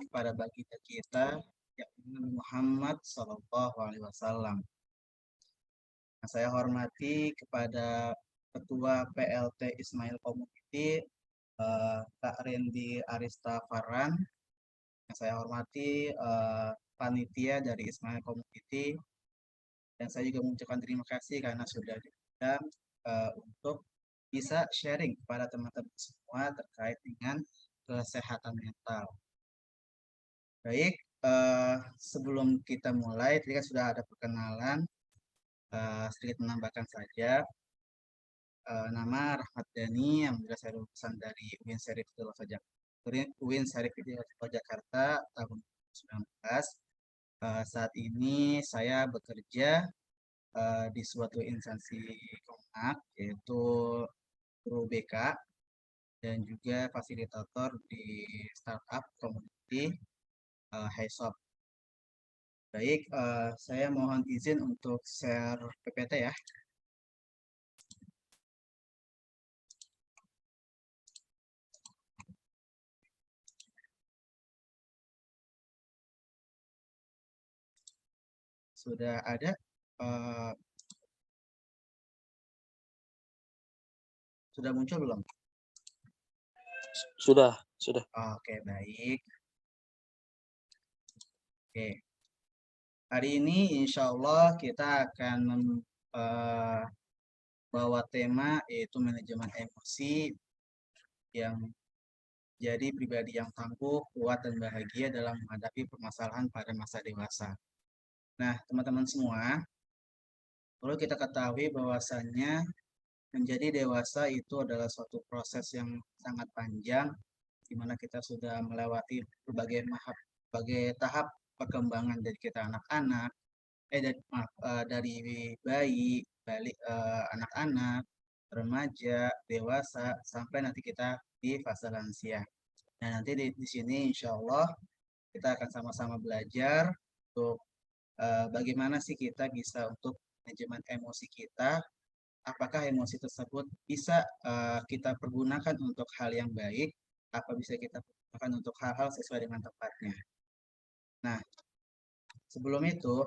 kepada baginda kita, yakni Nabi Muhammad Shallallahu Alaihi Wasallam. Nah, saya hormati kepada Ketua PLT Ismail Community, Kak Randy Arista Farhan. Yang saya hormati panitia dari Ismail Community, dan saya juga mengucapkan terima kasih karena sudah diundang untuk bisa sharing kepada teman-teman semua terkait dengan kesehatan mental. Baik, sebelum kita mulai, tadi kan sudah ada perkenalan, sedikit menambahkan saja. Nama Rahmat Dhani, yang saya lulusan dari UIN Syarif Hidayatullah Jakarta tahun 2019. Saat ini saya bekerja di suatu instansi Komnak, yaitu guru BK dan juga fasilitator di startup community HiShop. Baik, saya mohon izin untuk share PPT ya. Sudah ada? Sudah muncul belum? Sudah. Oke, baik. Oke. Hari ini insya Allah kita akan membawa tema yaitu manajemen emosi yang jadi pribadi yang tangguh, kuat, dan bahagia dalam menghadapi permasalahan pada masa dewasa. Nah, teman-teman semua, perlu kita ketahui bahwasannya menjadi dewasa itu adalah suatu proses yang sangat panjang, di mana kita sudah melewati berbagai tahap perkembangan dari kita anak-anak, dari bayi, anak-anak, remaja, dewasa, sampai nanti kita di fase lansia. Nah, nanti di sini insya Allah kita akan sama-sama belajar untuk bagaimana sih kita bisa untuk manajemen emosi kita, apakah emosi tersebut bisa kita pergunakan untuk hal yang baik, apa bisa kita pergunakan untuk hal-hal sesuai dengan tempatnya. Nah, sebelum itu,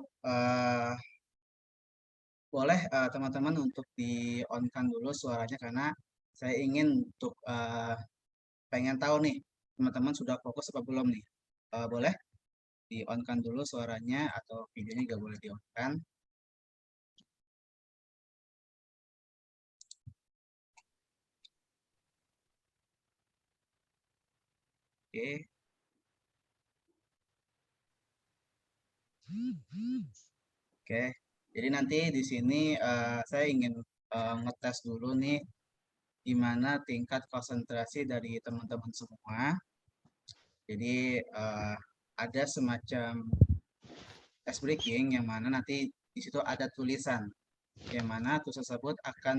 boleh teman-teman untuk di-on-kan dulu suaranya, karena saya ingin untuk pengen tahu nih, teman-teman sudah fokus apa belum nih. Boleh di-on-kan dulu suaranya, atau videonya juga boleh di-on-kan. Oke. Oke, jadi nanti di sini saya ingin ngetes dulu nih gimana tingkat konsentrasi dari teman-teman semua. Jadi ada semacam ice breaking yang mana nanti di situ ada tulisan yang mana tulisan tersebut akan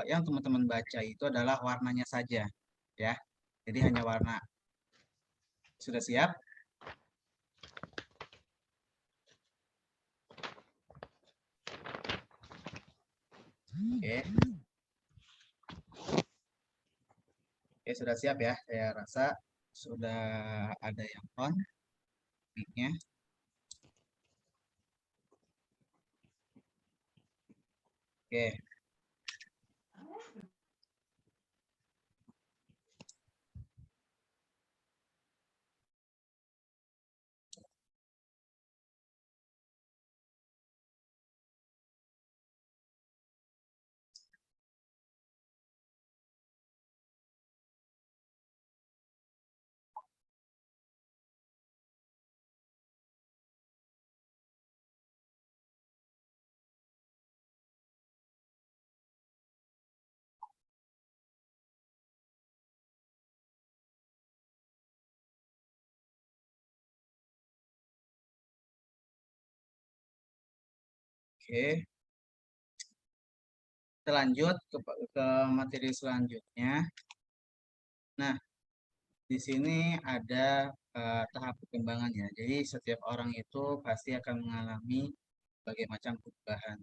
yang teman-teman baca itu adalah warnanya saja, ya. Jadi hanya warna. Sudah siap? Oke. Oke, sudah siap ya. Saya rasa sudah ada yang on mic-nya. Oke. Oke. Kita lanjut ke materi selanjutnya. Nah, di sini ada tahap perkembangan ya. Jadi setiap orang itu pasti akan mengalami berbagai macam perubahan.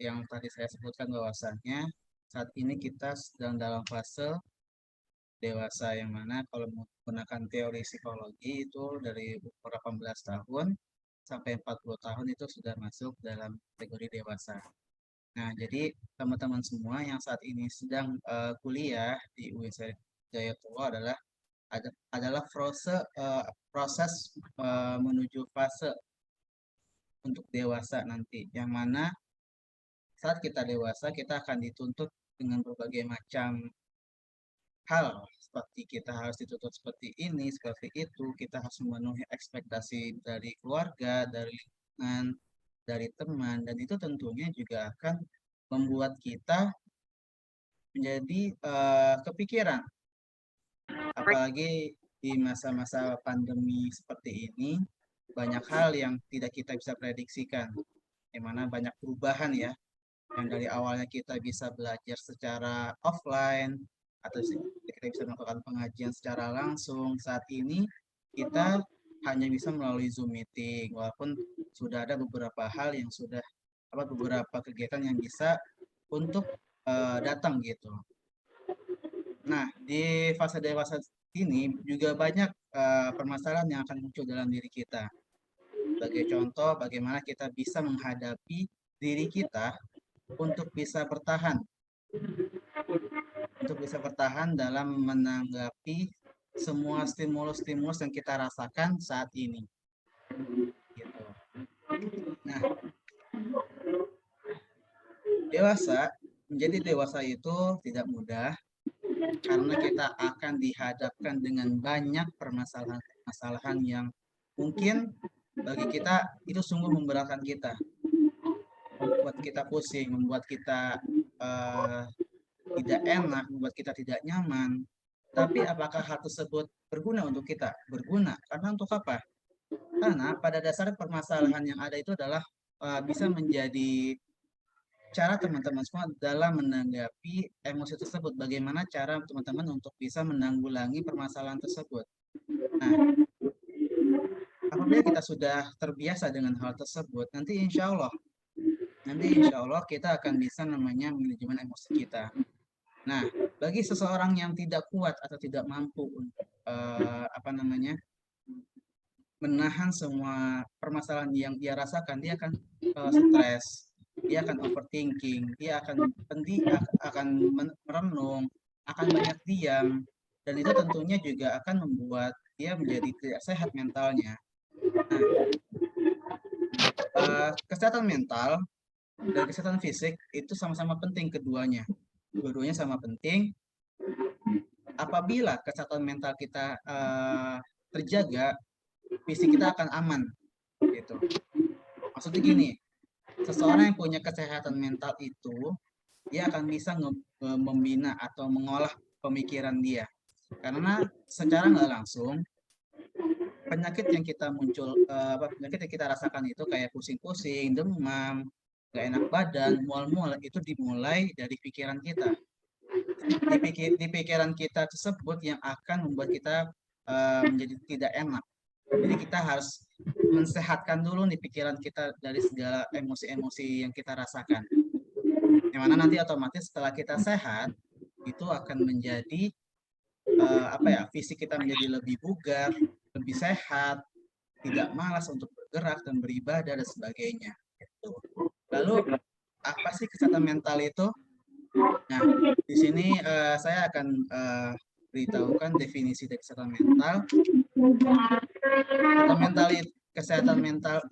Yang tadi saya sebutkan bahwasannya saat ini kita sedang dalam fase dewasa, yang mana kalau menggunakan teori psikologi itu dari umur 18 tahun sampai 40 tahun itu sudah masuk dalam kategori dewasa. Nah, jadi teman-teman semua yang saat ini sedang kuliah di UIN Jayapura adalah proses menuju fase untuk dewasa nanti, yang mana saat kita dewasa kita akan dituntut dengan berbagai macam hal, seperti kita harus dituntut seperti ini, seperti itu, kita harus memenuhi ekspektasi dari keluarga, dari lingkungan, dari teman, dan itu tentunya juga akan membuat kita menjadi kepikiran, apalagi di masa-masa pandemi seperti ini, banyak hal yang tidak kita bisa prediksikan, di mana banyak perubahan ya, yang dari awalnya kita bisa belajar secara offline atau kita bisa melakukan pengajian secara langsung, saat ini kita hanya bisa melalui Zoom meeting, walaupun sudah ada beberapa hal yang sudah beberapa kegiatan yang bisa untuk datang gitu. Nah, di fase dewasa ini juga banyak permasalahan yang akan muncul dalam diri kita. Sebagai contoh, bagaimana kita bisa menghadapi diri kita untuk bisa bertahan, dalam menanggapi semua stimulus-stimulus yang kita rasakan saat ini. Gitu. Nah, menjadi dewasa itu tidak mudah, karena kita akan dihadapkan dengan banyak permasalahan yang mungkin bagi kita itu sungguh memberatkan kita, membuat kita pusing, membuat kita tidak enak, membuat kita tidak nyaman. Tapi apakah hal tersebut berguna untuk kita? Berguna. Karena untuk apa? Karena pada dasar permasalahan yang ada itu adalah bisa menjadi cara teman-teman semua dalam menanggapi emosi tersebut. Bagaimana cara teman-teman untuk bisa menanggulangi permasalahan tersebut. Nah, apabila kita sudah terbiasa dengan hal tersebut, nanti insya Allah kita akan bisa namanya manajemen emosi kita. Nah, bagi seseorang yang tidak kuat atau tidak mampu menahan semua permasalahan yang dia rasakan, dia akan stres, dia akan overthinking, dia akan merenung, akan banyak diam, dan itu tentunya juga akan membuat dia menjadi tidak sehat mentalnya. Nah, kesehatan mental dan kesehatan fisik itu sama-sama penting keduanya. Dua-duanya sama penting. Apabila kesehatan mental kita terjaga, fisik kita akan aman. Gitu. Maksudnya gini, seseorang yang punya kesehatan mental itu, dia akan bisa membina atau mengolah pemikiran dia. Karena secara nggak langsung, penyakit yang kita rasakan itu kayak pusing-pusing, demam, nggak enak badan, mual-mual, itu dimulai dari pikiran kita. Di pikiran kita tersebut yang akan membuat kita menjadi tidak enak. Jadi kita harus mensehatkan dulu nih pikiran kita dari segala emosi-emosi yang kita rasakan. Yang mana nanti otomatis setelah kita sehat, itu akan menjadi fisik kita menjadi lebih bugar, lebih sehat, tidak malas untuk bergerak dan beribadah dan sebagainya. Lalu apa sih kesehatan mental itu? Nah, di sini saya akan beritahukan definisi dari kesehatan mental. Kesehatan mental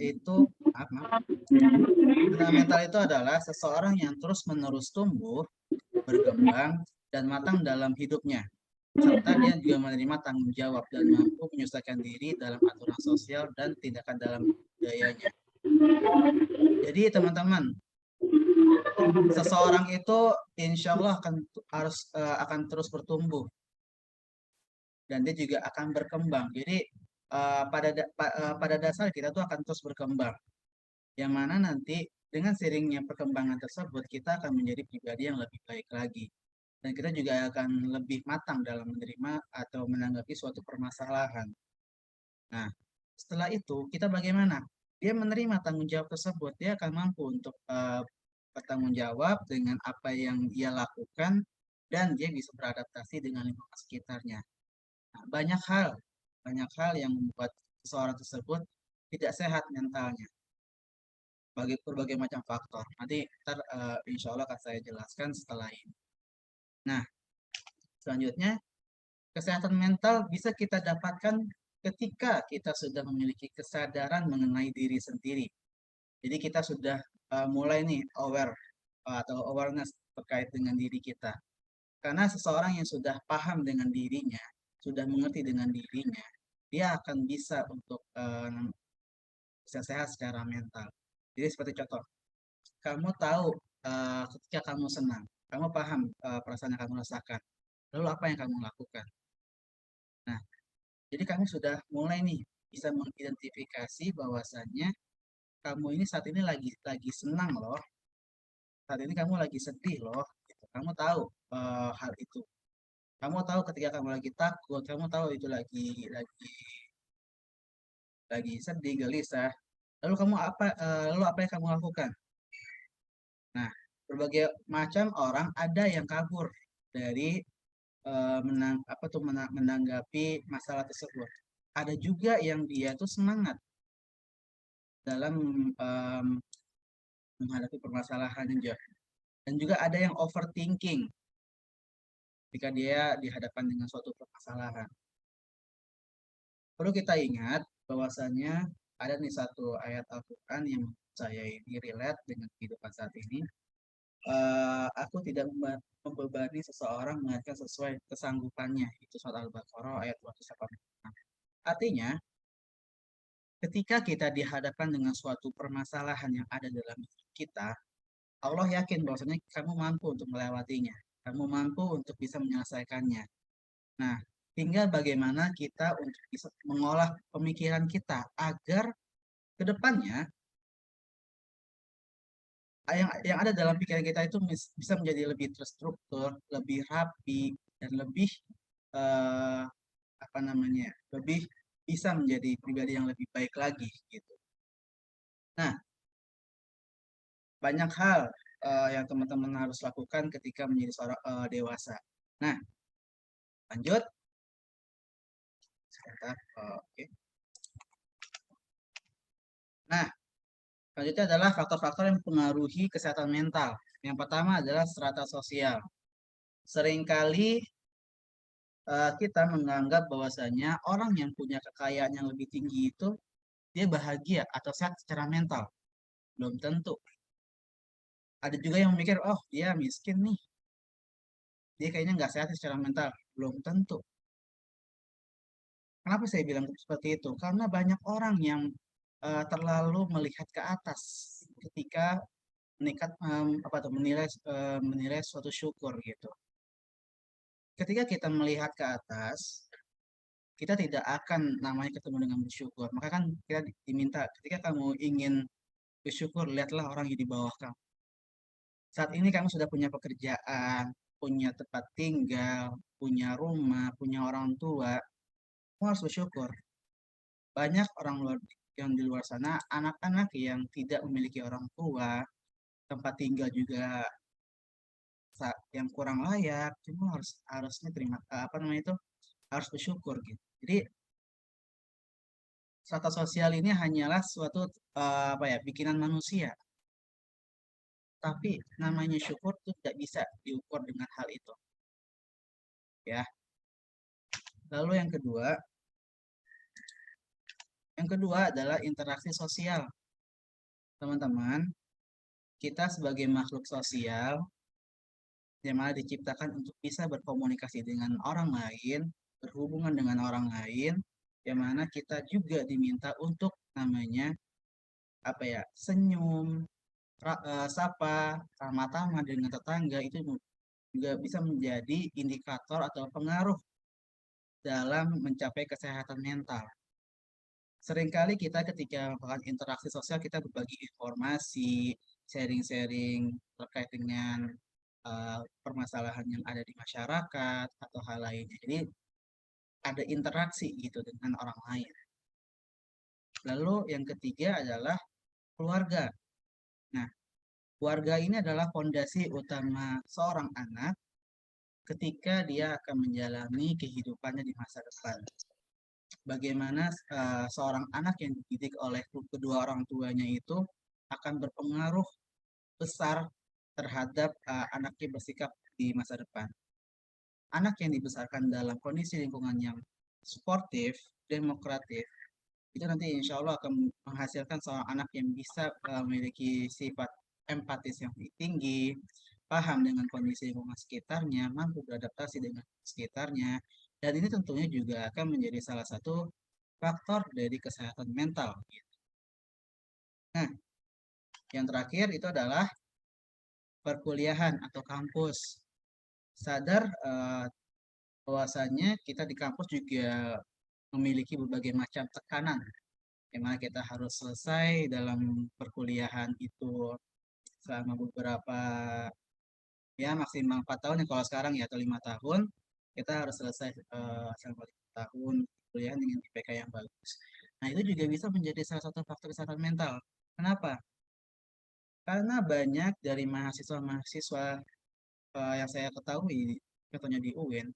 itu adalah seseorang yang terus-menerus tumbuh, berkembang, dan matang dalam hidupnya, serta dia juga menerima tanggung jawab dan mampu menyelesaikan diri dalam aturan sosial dan tindakan dalam budayanya. Jadi teman-teman, seseorang itu insya Allah akan terus bertumbuh, dan dia juga akan berkembang. Jadi pada dasar kita tuh akan terus berkembang, yang mana nanti dengan seiringnya perkembangan tersebut kita akan menjadi pribadi yang lebih baik lagi, dan kita juga akan lebih matang dalam menerima atau menanggapi suatu permasalahan. Nah, setelah itu kita bagaimana? Dia menerima tanggung jawab tersebut, dia akan mampu untuk bertanggung jawab dengan apa yang dia lakukan, dan dia bisa beradaptasi dengan lingkungan sekitarnya. Nah, banyak hal yang membuat seseorang tersebut tidak sehat mentalnya. Bagi berbagai macam faktor. Nanti insya Allah akan saya jelaskan setelah ini. Nah, selanjutnya kesehatan mental bisa kita dapatkan ketika kita sudah memiliki kesadaran mengenai diri sendiri. Jadi kita sudah mulai nih aware atau awareness terkait dengan diri kita. Karena seseorang yang sudah paham dengan dirinya, sudah mengerti dengan dirinya, dia akan bisa untuk bisa sehat secara mental. Jadi seperti contoh, kamu tahu ketika kamu senang, kamu paham perasaan yang kamu rasakan. Lalu apa yang kamu lakukan? Nah, jadi kamu sudah mulai nih bisa mengidentifikasi bahwasannya kamu ini saat ini lagi senang loh, saat ini kamu lagi sedih loh. Gitu. Kamu tahu hal itu. Kamu tahu ketika kamu lagi takut, kamu tahu itu lagi sedih, gelisah. Lalu apa yang kamu lakukan? Nah, berbagai macam orang ada yang kabur dari menanggapi masalah tersebut. Ada juga yang dia tuh semangat dalam um, menghadapi permasalahan dan juga ada yang overthinking ketika dia dihadapkan dengan suatu permasalahan. Perlu kita ingat bahwasanya ada nih satu ayat Al-Quran yang saya ini relate dengan kehidupan saat ini. Aku tidak membebani seseorang melainkan sesuai kesanggupannya. Itu surat Al-Baqarah ayat 286. Artinya, ketika kita dihadapkan dengan suatu permasalahan yang ada dalam hidup kita, Allah yakin bahwasanya kamu mampu untuk melewatinya. Kamu mampu untuk bisa menyelesaikannya. Nah, tinggal bagaimana kita untuk bisa mengolah pemikiran kita agar ke depannya yang ada dalam pikiran kita itu bisa menjadi lebih terstruktur, lebih rapi, dan lebih eh, apa namanya, lebih bisa menjadi pribadi yang lebih baik lagi gitu. Nah, banyak hal yang teman-teman harus lakukan ketika menjadi seorang dewasa. Nah, lanjut. Sebentar. Oke. Nah, selanjutnya adalah faktor-faktor yang mempengaruhi kesehatan mental. Yang pertama adalah strata sosial. Seringkali kita menganggap bahwasanya orang yang punya kekayaan yang lebih tinggi itu dia bahagia atau sehat secara mental. Belum tentu. Ada juga yang memikir, oh dia miskin nih, dia kayaknya nggak sehat secara mental. Belum tentu. Kenapa saya bilang seperti itu? Karena banyak orang yang terlalu melihat ke atas ketika menilai suatu syukur gitu. Ketika kita melihat ke atas, kita tidak akan namanya ketemu dengan bersyukur. Maka kan kita diminta ketika kamu ingin bersyukur, lihatlah orang yang di bawah kamu. Saat ini kamu sudah punya pekerjaan, punya tempat tinggal, punya rumah, punya orang tua, kamu harus bersyukur. Banyak orang yang di luar sana, anak-anak yang tidak memiliki orang tua, tempat tinggal juga yang kurang layak, cuma harusnya apa namanya itu harus bersyukur gitu. Jadi strata sosial ini hanyalah suatu apa ya bikinan manusia, tapi namanya syukur itu tidak bisa diukur dengan hal itu, ya. Lalu yang kedua adalah interaksi sosial, teman-teman. Kita sebagai makhluk sosial yang mana diciptakan untuk bisa berkomunikasi dengan orang lain, berhubungan dengan orang lain, yang mana kita juga diminta untuk namanya apa ya senyum, sapa, ramah tamah dengan tetangga itu juga bisa menjadi indikator atau pengaruh dalam mencapai kesehatan mental. Seringkali kita ketika melakukan interaksi sosial kita berbagi informasi, sharing-sharing terkait dengan permasalahan yang ada di masyarakat atau hal lainnya. Jadi ada interaksi gitu dengan orang lain. Lalu yang ketiga adalah keluarga. Nah, keluarga ini adalah fondasi utama seorang anak ketika dia akan menjalani kehidupannya di masa depan. Bagaimana seorang anak yang dididik oleh kedua orang tuanya itu akan berpengaruh besar terhadap anaknya bersikap di masa depan. Anak yang dibesarkan dalam kondisi lingkungan yang suportif, demokratif, itu nanti insya Allah akan menghasilkan seorang anak yang bisa memiliki sifat empatis yang tinggi, paham dengan kondisi lingkungan sekitarnya, mampu beradaptasi dengan sekitarnya, dan ini tentunya juga akan menjadi salah satu faktor dari kesehatan mental. Nah, yang terakhir itu adalah perkuliahan atau kampus. Sadar bahwasanya kita di kampus juga memiliki berbagai macam tekanan, yang mana kita harus selesai dalam perkuliahan itu selama beberapa, ya maksimal 4 tahun ya kalau sekarang ya, atau 5 tahun, kita harus selesai selama 5 tahun kuliah dengan IPK yang bagus. Nah itu juga bisa menjadi salah satu faktor kesehatan mental. Kenapa? Karena banyak dari mahasiswa-mahasiswa yang saya ketahui, contohnya di UIN,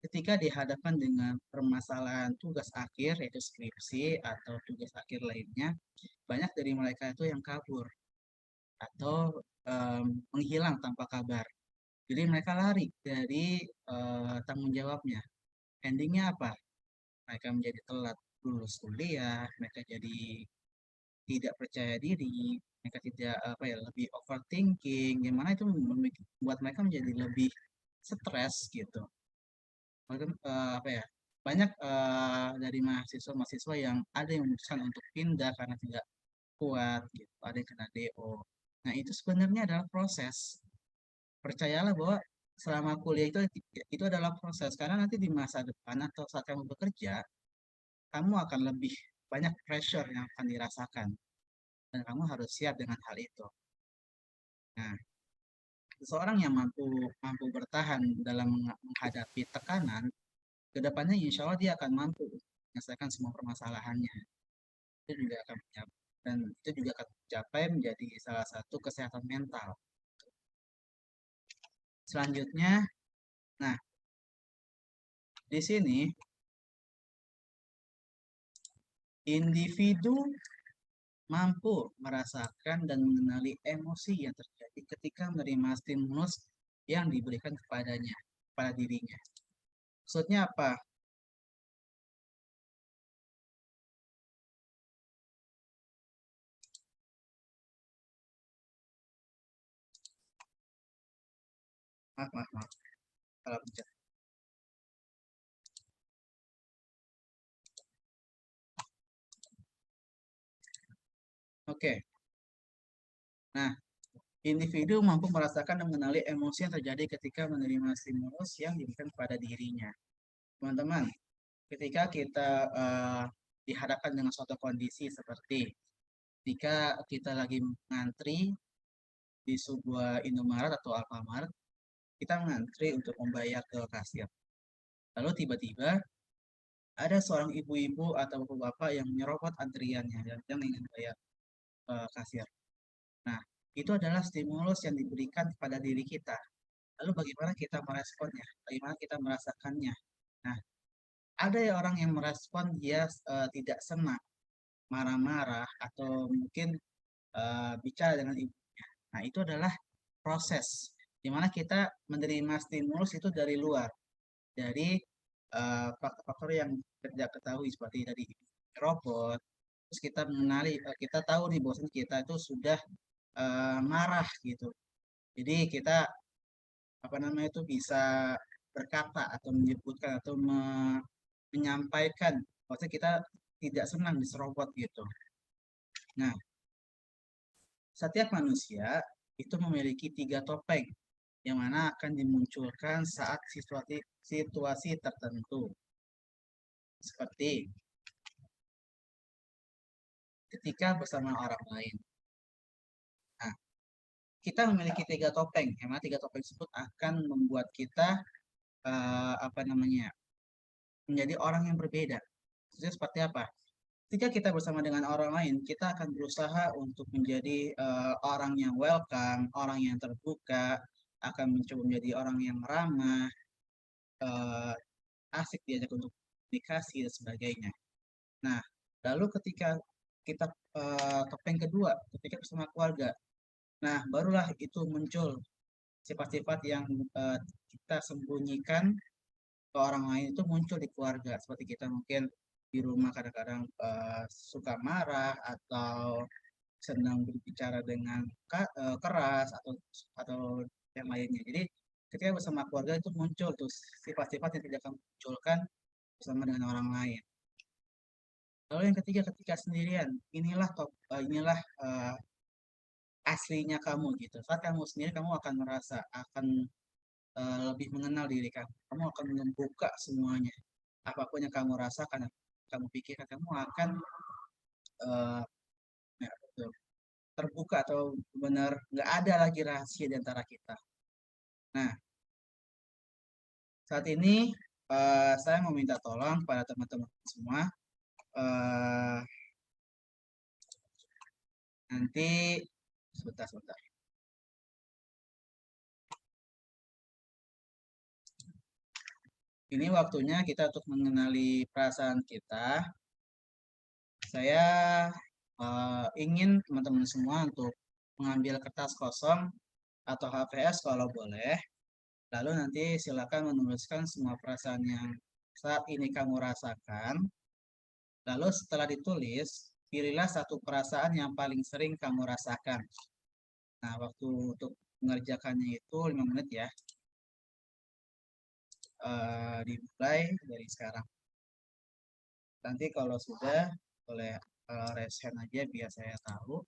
ketika dihadapkan dengan permasalahan tugas akhir, yaitu skripsi atau tugas akhir lainnya, banyak dari mereka itu yang kabur atau menghilang tanpa kabar. Jadi mereka lari dari tanggung jawabnya. Endingnya apa? Mereka menjadi telat lulus kuliah, mereka jadi tidak percaya diri, mereka tidak apa ya, lebih overthinking, gimana itu membuat mereka menjadi lebih stres gitu. Mereka apa ya? Banyak dari mahasiswa-mahasiswa yang ada yang memutuskan untuk pindah karena tidak kuat gitu, ada yang kena DO. Nah, itu sebenarnya adalah proses. Percayalah bahwa selama kuliah itu adalah proses, karena nanti di masa depan atau saat kamu bekerja, kamu akan lebih banyak pressure yang akan dirasakan dan kamu harus siap dengan hal itu. Nah, seseorang yang mampu mampu bertahan dalam menghadapi tekanan, kedepannya insya Allah dia akan mampu menyelesaikan semua permasalahannya. Itu juga akan dan itu juga akan mencapai menjadi salah satu kesehatan mental. Selanjutnya, nah di sini individu mampu merasakan dan mengenali emosi yang terjadi ketika menerima stimulus yang diberikan kepadanya, pada dirinya. Maksudnya apa? Maaf, maaf, maaf. Salah pencet. Oke. Nah, individu mampu merasakan dan mengenali emosi yang terjadi ketika menerima stimulus yang diberikan kepada dirinya. Teman-teman, ketika kita dihadapkan dengan suatu kondisi seperti ketika kita lagi ngantri di sebuah Indomaret atau Alfamart, kita ngantri untuk membayar ke kasir. Lalu tiba-tiba ada seorang ibu-ibu atau bapak-bapak yang menyerobot antriannya dan yang ingin bayar kasir. Nah, itu adalah stimulus yang diberikan kepada diri kita. Lalu bagaimana kita meresponnya? Bagaimana kita merasakannya? Nah, ada orang yang merespon dia tidak senang, marah-marah, atau mungkin bicara dengan ibunya. Nah, itu adalah proses di mana kita menerima stimulus itu dari luar, dari faktor-faktor yang tidak ketahui seperti dari robot. Terus kita mengenali, kita tahu nih bahwasanya kita itu sudah marah gitu. Jadi kita apa namanya itu bisa berkata atau menyebutkan atau menyampaikan bahwasanya kita tidak senang diserobot gitu. Nah, setiap manusia itu memiliki 3 topeng yang mana akan dimunculkan saat situasi tertentu. Seperti ketika bersama orang lain. Nah, kita memiliki 3 topeng, yang mana 3 topeng tersebut akan membuat kita apa namanya menjadi orang yang berbeda. Maksudnya seperti apa? Ketika kita bersama dengan orang lain, kita akan berusaha untuk menjadi orang yang welcome, orang yang terbuka, akan mencoba menjadi orang yang ramah, eh, asik diajak untuk komunikasi dan sebagainya. Nah, lalu ketika kita topeng kedua, ketika bersama keluarga, nah barulah itu muncul sifat-sifat yang eh, kita sembunyikan ke orang lain itu muncul di keluarga. Seperti kita mungkin di rumah kadang-kadang suka marah atau senang berbicara dengan keras atau yang lainnya. Jadi ketika bersama keluarga itu muncul tuh sifat-sifat yang tidak akan munculkan bersama dengan orang lain. Lalu yang ketiga ketika sendirian, inilah aslinya kamu gitu. Saat kamu sendiri kamu akan merasa akan lebih mengenal diri kamu. Kamu akan membuka semuanya. Apapun yang kamu rasakan, kamu pikirkan, kamu akan uh, ya, betul, terbuka atau benar nggak ada lagi rahasia di antara kita. Nah, saat ini saya mau minta tolong pada teman-teman semua. Uh, Nanti sebentar. Ini waktunya kita untuk mengenali perasaan kita. Saya ingin teman-teman semua untuk mengambil kertas kosong atau HVS kalau boleh. Lalu nanti silakan menuliskan semua perasaan yang saat ini kamu rasakan. Lalu setelah ditulis, pilihlah satu perasaan yang paling sering kamu rasakan. Nah, waktu untuk mengerjakannya itu 5 menit ya. Dimulai dari sekarang. Nanti kalau sudah, boleh raise hand aja biar saya tahu.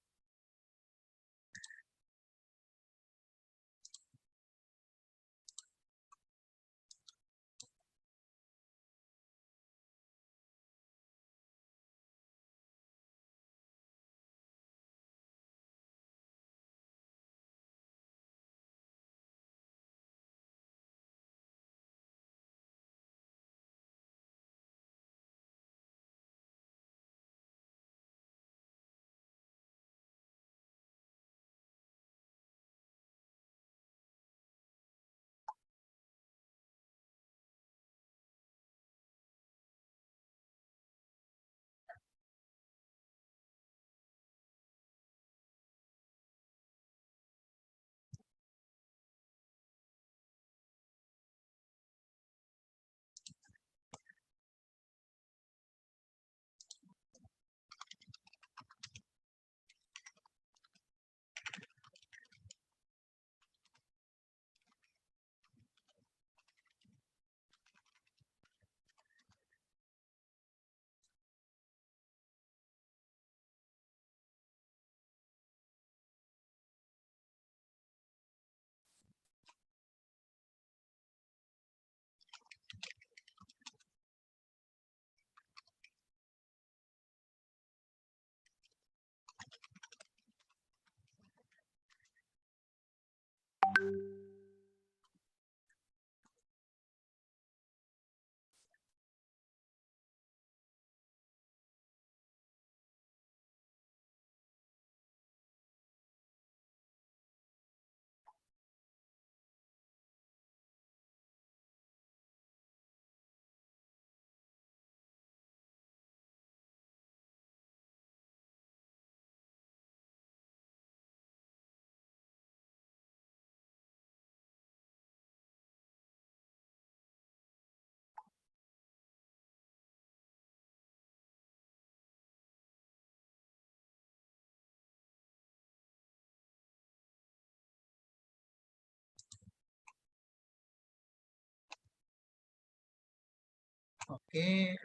Oke,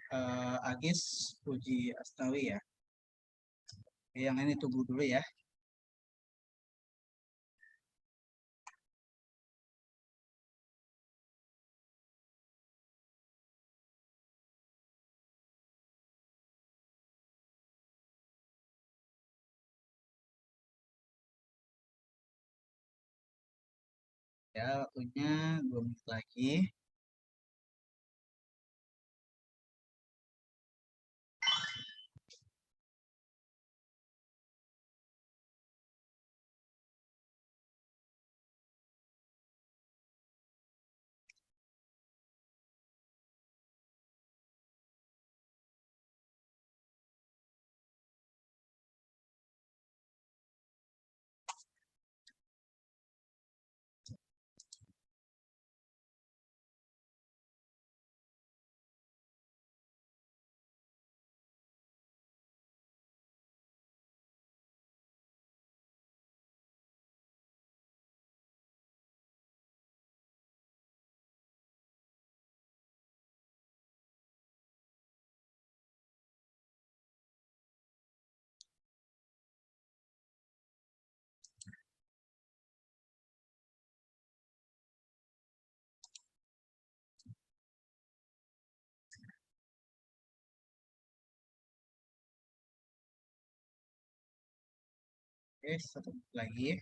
Agis Puji Astawi ya. Yang ini tunggu dulu ya. Ya, waktunya 2 menit lagi. Oke, satu lagi.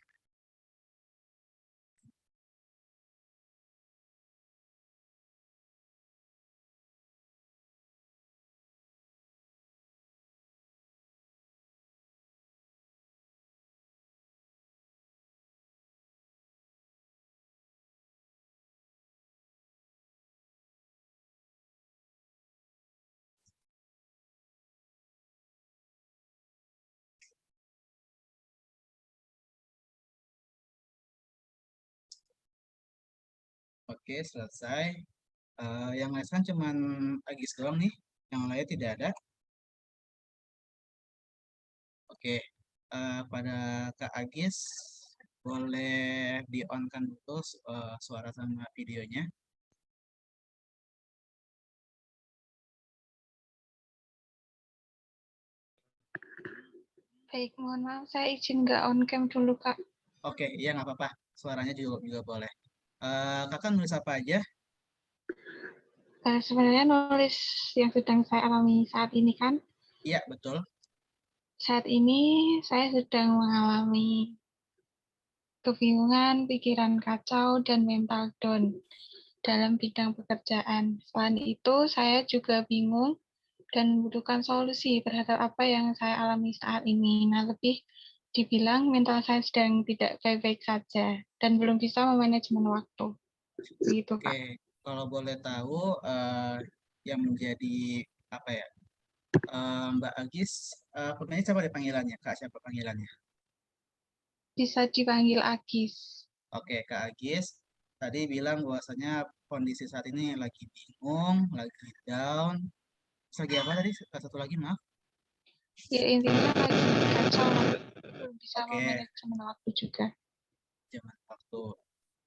Oke, selesai. Yang lain kan cuman Agis doang nih. Yang lain tidak ada. Oke, pada Kak Agis, boleh di-on-kan dulu suara sama videonya. Baik, mohon maaf, saya izin nggak on cam dulu, Kak. Oke, iya nggak apa-apa. Suaranya juga boleh. Kakak nulis apa aja? Sebenarnya nulis yang sedang saya alami saat ini kan, Iya, betul. saat ini saya sedang mengalami kebingungan, pikiran kacau, dan mental down dalam bidang pekerjaan. Selain itu, saya juga bingung dan membutuhkan solusi terhadap apa yang saya alami saat ini. Nah, lebih dibilang mental saya sedang tidak baik-baik saja dan belum bisa memanajemen waktu. Begitu, Oke, Kak. kalau boleh tahu yang menjadi apa ya? Mbak Agis, pertanyaannya siapa panggilannya? Kak, siapa panggilannya? Bisa dipanggil Agis. Oke, Kak Agis. Tadi bilang bahwasanya kondisi saat ini lagi bingung, lagi down. Terus lagi apa tadi? Satu lagi, maaf. Ya intinya lagi kacau, belum bisa Oke, memanajemen waktu juga. jangan waktu.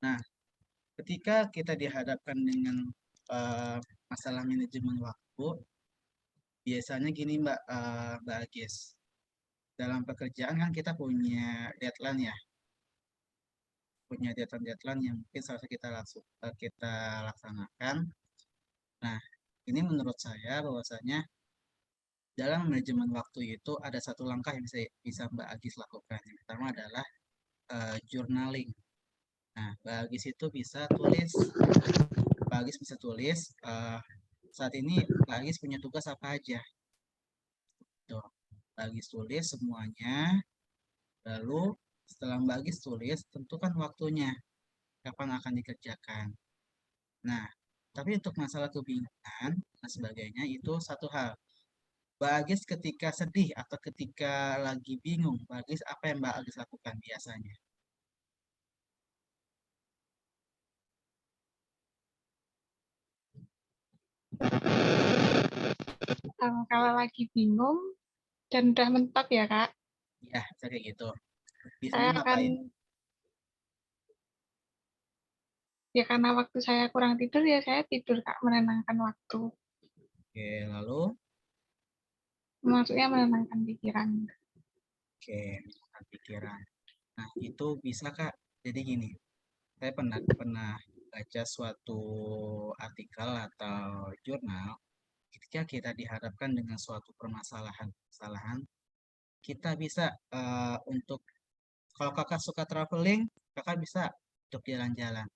Nah, ketika kita dihadapkan dengan masalah manajemen waktu, biasanya gini Mbak Agis. Dalam pekerjaan kan kita punya deadline ya, punya deadline-deadline yang mungkin seharusnya kita laksanakan. Nah, ini menurut saya bahwasanya dalam manajemen waktu itu ada satu langkah yang bisa Mbak Agis lakukan. Yang pertama adalah journaling. Nah, Mbak Agis itu bisa tulis, Mbak Agis bisa tulis saat ini Mbak Agis punya tugas apa aja. Tuh, Mbak Agis tulis semuanya, lalu setelah Mbak Agis tulis, tentukan waktunya, kapan akan dikerjakan. Nah, tapi untuk masalah kebingungan dan sebagainya itu satu hal. Mbak Agis ketika sedih atau ketika lagi bingung, Mbak Agis apa yang Mbak Agis lakukan biasanya? Kalau lagi bingung dan udah mentok ya Kak, Ya, saya kayak gitu. Biasanya saya akan, ngapain? ya karena waktu saya kurang tidur ya saya tidur Kak, menenangkan waktu. Oke, lalu, Maksudnya menenangkan pikiran. oke, menenangkan pikiran. Nah, itu bisa Kak. Jadi gini, saya pernah pernah baca suatu artikel atau jurnal, ketika kita dihadapkan dengan suatu permasalahan, kita bisa untuk kalau kakak suka traveling, kakak bisa untuk jalan-jalan.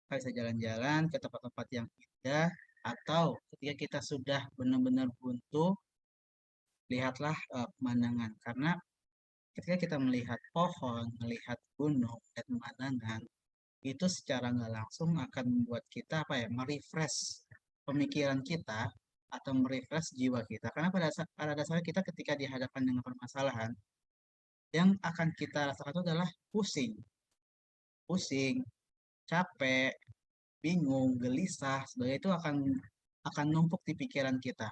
Kakak bisa jalan-jalan ke tempat-tempat yang indah, atau ketika kita sudah benar-benar buntu, lihatlah pemandangan. Karena ketika kita melihat pohon, melihat gunung, dan pemandangan, itu secara nggak langsung akan membuat kita apa ya, merefresh pemikiran kita atau merefresh jiwa kita. Karena pada dasarnya kita ketika dihadapkan dengan permasalahan, yang akan kita rasakan itu adalah pusing, pusing, capek, bingung, gelisah, sebagainya itu akan numpuk di pikiran kita.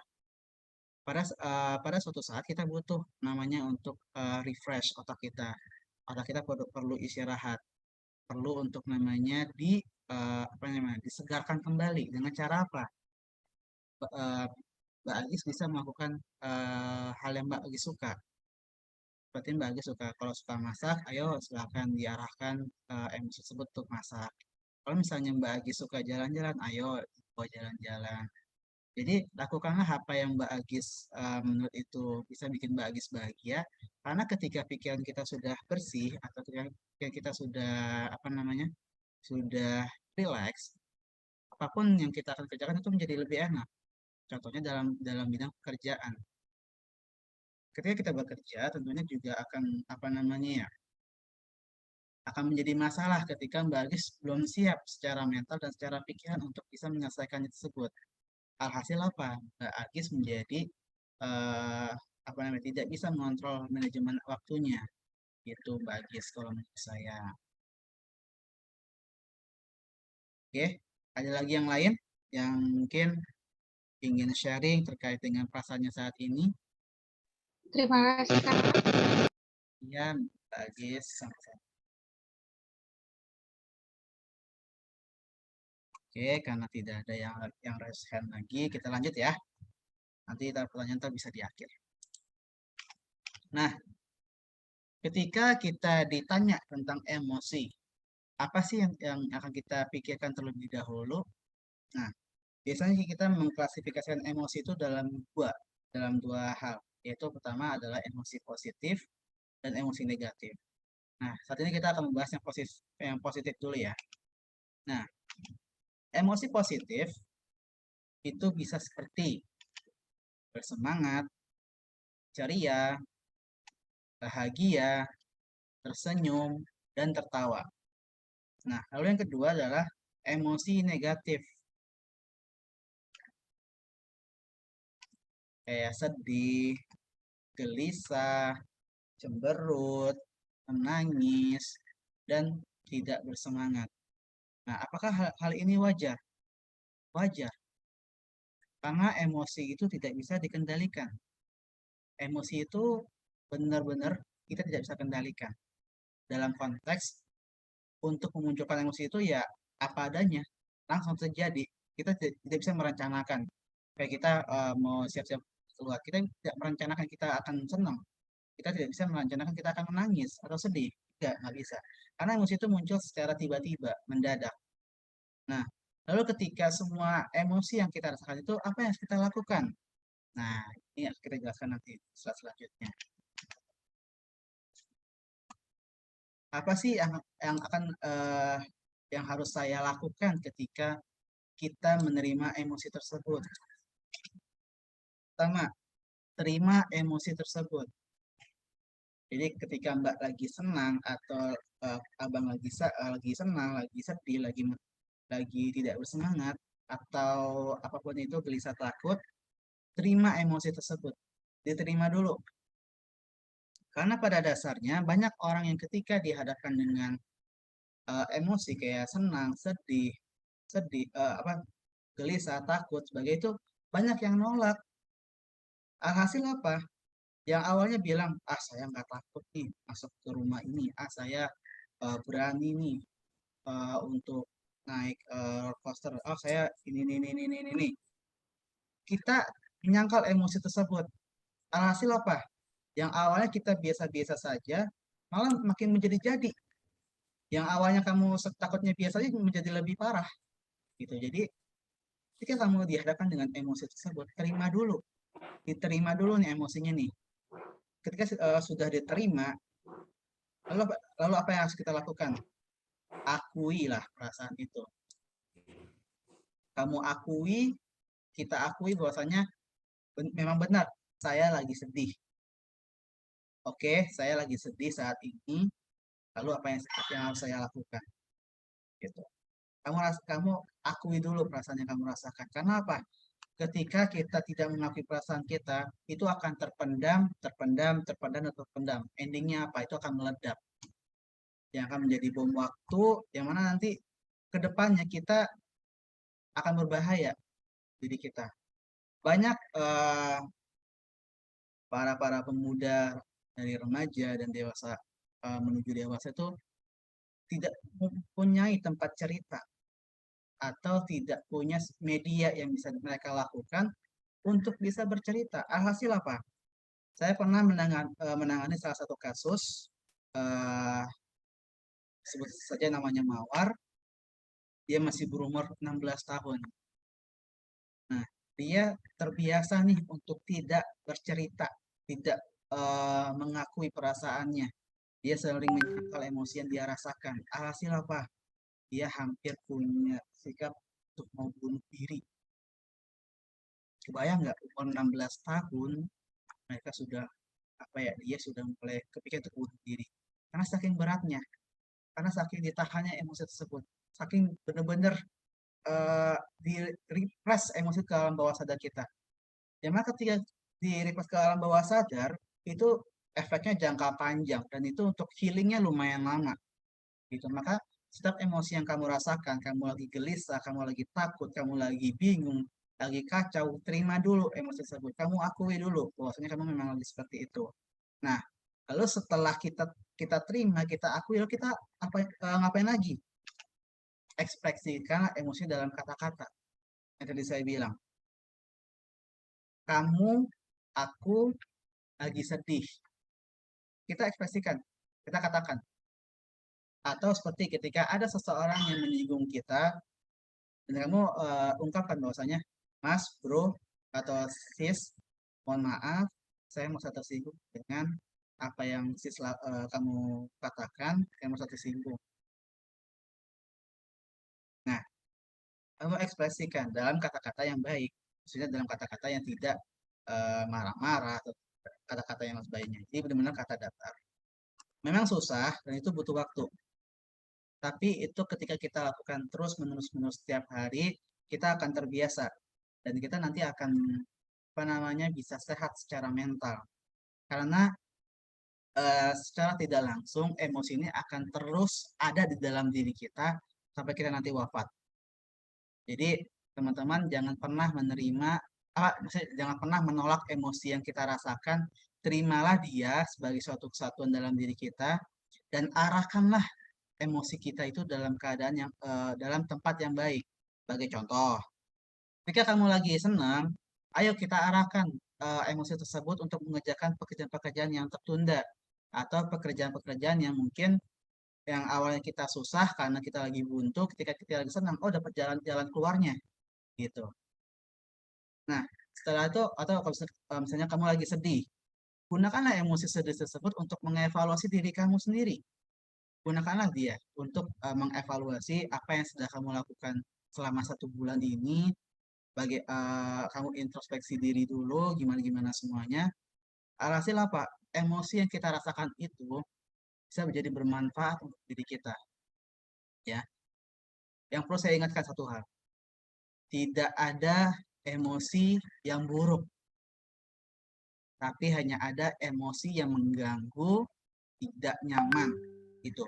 Pada suatu saat kita butuh namanya untuk refresh otak kita. Otak kita perlu istirahat, perlu untuk namanya apa namanya disegarkan kembali dengan cara apa? Mbak Agis bisa melakukan hal yang Mbak Agis suka. Seperti Mbak Agis suka, kalau suka masak, ayo silahkan diarahkan emosi tersebut untuk masak. Kalau misalnya Mbak Agis suka jalan-jalan, ayo bawa jalan-jalan. Jadi lakukanlah apa yang Mbak Agis menurut itu bisa bikin Mbak Agis bahagia. Karena ketika pikiran kita sudah bersih atau ketika pikiran kita sudah apa namanya sudah rileks, apapun yang kita akan kerjakan itu menjadi lebih enak. Contohnya dalam dalam bidang pekerjaan. Ketika kita bekerja, tentunya juga akan apa namanya ya akan menjadi masalah ketika Mbak Agis belum siap secara mental dan secara pikiran untuk bisa menyelesaikan tersebut. Alhasil apa? Mbak Agis menjadi eh, apa namanya tidak bisa mengontrol manajemen waktunya. Itu Mbak Agis kalau menurut saya. Oke, ada lagi yang lain yang mungkin ingin sharing terkait dengan perasaannya saat ini? Terima kasih, Kak. Ya, Mbak Agis sama-sama. Oke, karena tidak ada yang raise hand lagi, kita lanjut ya. Nanti pertanyaan bisa di akhir. Nah, ketika kita ditanya tentang emosi, apa sih yang akan kita pikirkan terlebih dahulu? Nah, biasanya kita mengklasifikasikan emosi itu dalam dua hal, yaitu pertama adalah emosi positif dan emosi negatif. Nah, saat ini kita akan membahas yang positif dulu ya. Nah, emosi positif itu bisa seperti bersemangat, ceria, bahagia, tersenyum, dan tertawa. Nah, lalu yang kedua adalah emosi negatif, kayak sedih, gelisah, cemberut, menangis, dan tidak bersemangat. Nah, apakah hal ini wajar? Wajar, karena emosi itu tidak bisa dikendalikan. Emosi itu benar-benar kita tidak bisa kendalikan. Dalam konteks untuk memunculkan emosi itu ya apa adanya, langsung terjadi. Kita tidak bisa merencanakan. Kayak kita mau siap-siap keluar, kita tidak merencanakan kita akan senang. Kita tidak bisa merencanakan kita akan menangis atau sedih. Nggak bisa. Karena emosi itu muncul secara tiba-tiba, mendadak. Nah, lalu ketika semua emosi yang kita rasakan itu, apa yang harus kita lakukan? Nah, ini harus kita jelaskan nanti selanjutnya. Apa sih yang akan yang harus saya lakukan ketika kita menerima emosi tersebut? Pertama, terima emosi tersebut. Jadi ketika Mbak lagi senang atau Abang lagi senang, lagi sedih, lagi tidak bersemangat atau apapun itu gelisah takut, terima emosi tersebut. Diterima dulu. Karena pada dasarnya banyak orang yang ketika dihadapkan dengan emosi kayak senang, sedih, apa gelisah, takut, sebagai itu banyak yang nolak. Alhasil apa? Yang awalnya bilang, ah saya nggak takut nih masuk ke rumah ini, ah saya berani nih untuk naik roller coaster, oh saya ini. Kita menyangkal emosi tersebut. Alhasil apa? Yang awalnya kita biasa-biasa saja, malah makin menjadi-jadi. Yang awalnya kamu takutnya biasa aja menjadi lebih parah. Gitu. Jadi ketika kamu dihadapkan dengan emosi tersebut, terima dulu. Diterima dulu nih emosinya nih. Ketika sudah diterima, lalu apa yang harus kita lakukan? Akuilah perasaan itu. Kamu akui, kita akui bahwasanya memang benar saya lagi sedih. Oke, saya lagi sedih saat ini. Lalu apa yang harus saya lakukan? Gitu. Kamu akui dulu perasaan yang kamu rasakan. Karena apa? Ketika kita tidak mengakui perasaan kita, itu akan terpendam, dan terpendam. Endingnya apa? Itu akan meledak. Yang akan menjadi bom waktu, yang mana nanti ke depannya kita akan berbahaya diri kita. Banyak para pemuda dari remaja dan dewasa menuju dewasa itu tidak mempunyai tempat cerita atau tidak punya media yang bisa mereka lakukan untuk bisa bercerita. Alhasil apa? Saya pernah menangani salah satu kasus, uh, sebut saja namanya Mawar, dia masih berumur 16 tahun. Nah, dia terbiasa nih untuk tidak bercerita, tidak mengakui perasaannya. Dia sering menyangkal emosi yang dia rasakan. Alhasil apa? Dia hampir punya sikap untuk mau bunuh diri. Kebayang nggak, umur 16 tahun, mereka sudah, apa ya, dia sudah mulai kepikir untuk bunuh diri. Karena saking beratnya, karena saking ditahannya emosi tersebut. Saking benar-benar di repress emosi ke alam bawah sadar kita. Ya, maka ketika di request ke alam bawah sadar, itu efeknya jangka panjang dan itu untuk healingnya lumayan lama gitu. Maka setiap emosi yang kamu rasakan, kamu lagi gelisah, kamu lagi takut, kamu lagi bingung, lagi kacau, terima dulu emosi tersebut. Kamu akui dulu bahwasanya kamu memang lagi seperti itu. Nah, lalu setelah kita kita terima, kita akui, lalu kita ngapain lagi? Ekspresikan emosi dalam kata-kata. Yang tadi saya bilang, kamu, aku lagi sedih. Kita ekspresikan, kita katakan. Atau seperti ketika ada seseorang yang menyinggung kita, dan kamu ungkapkan bahwasanya, Mas, Bro, atau Sis, mohon maaf, saya merasa tersinggung dengan apa yang Sis kamu katakan, saya merasa tersinggung. Nah, kamu ekspresikan dalam kata-kata yang baik, maksudnya dalam kata-kata yang tidak marah-marah atau kata-kata yang sebaiknya. Jadi benar-benar kata datar. Memang susah dan itu butuh waktu. Tapi itu ketika kita lakukan terus menerus setiap hari, kita akan terbiasa dan kita nanti akan, apa namanya, bisa sehat secara mental. Karena secara tidak langsung emosi ini akan terus ada di dalam diri kita sampai kita nanti wafat. Jadi teman-teman jangan pernah menerima, maksudnya jangan pernah menolak emosi yang kita rasakan. Terimalah dia sebagai suatu kesatuan dalam diri kita dan arahkanlah emosi kita itu dalam keadaan yang dalam tempat yang baik. Sebagai contoh, ketika kamu lagi senang, ayo kita arahkan emosi tersebut untuk mengerjakan pekerjaan-pekerjaan yang tertunda atau pekerjaan-pekerjaan yang mungkin yang awalnya kita susah karena kita lagi buntu, ketika kita lagi senang, oh dapat jalan-jalan keluarnya gitu. Nah, setelah itu atau kalau misalnya kamu lagi sedih, gunakanlah emosi sedih tersebut untuk mengevaluasi diri kamu sendiri. Gunakanlah dia untuk mengevaluasi apa yang sudah kamu lakukan selama 1 bulan ini. Kamu introspeksi diri dulu, gimana-gimana semuanya. Alhasil apa? Emosi yang kita rasakan itu bisa menjadi bermanfaat untuk diri kita. Ya, yang perlu saya ingatkan satu hal, tidak ada emosi yang buruk, tapi hanya ada emosi yang mengganggu, tidak nyaman. Itu,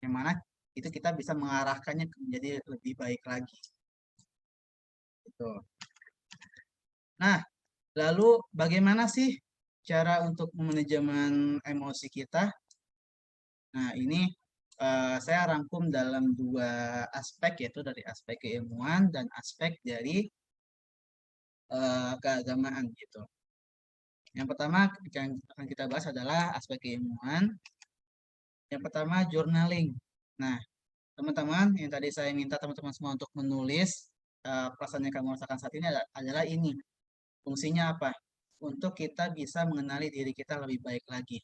yang mana itu kita bisa mengarahkannya menjadi lebih baik lagi. Gitu. Nah, lalu bagaimana sih cara untuk manajemen emosi kita? Nah, ini saya rangkum dalam 2 aspek, yaitu dari aspek keilmuan dan aspek dari keagamaan gitu. Yang pertama yang akan kita bahas adalah aspek keilmuan. Yang pertama journaling. Nah, teman-teman, yang tadi saya minta teman-teman semua untuk menulis perasaan yang kamu rasakan saat ini adalah ini. Fungsinya apa? Untuk kita bisa mengenali diri kita lebih baik lagi.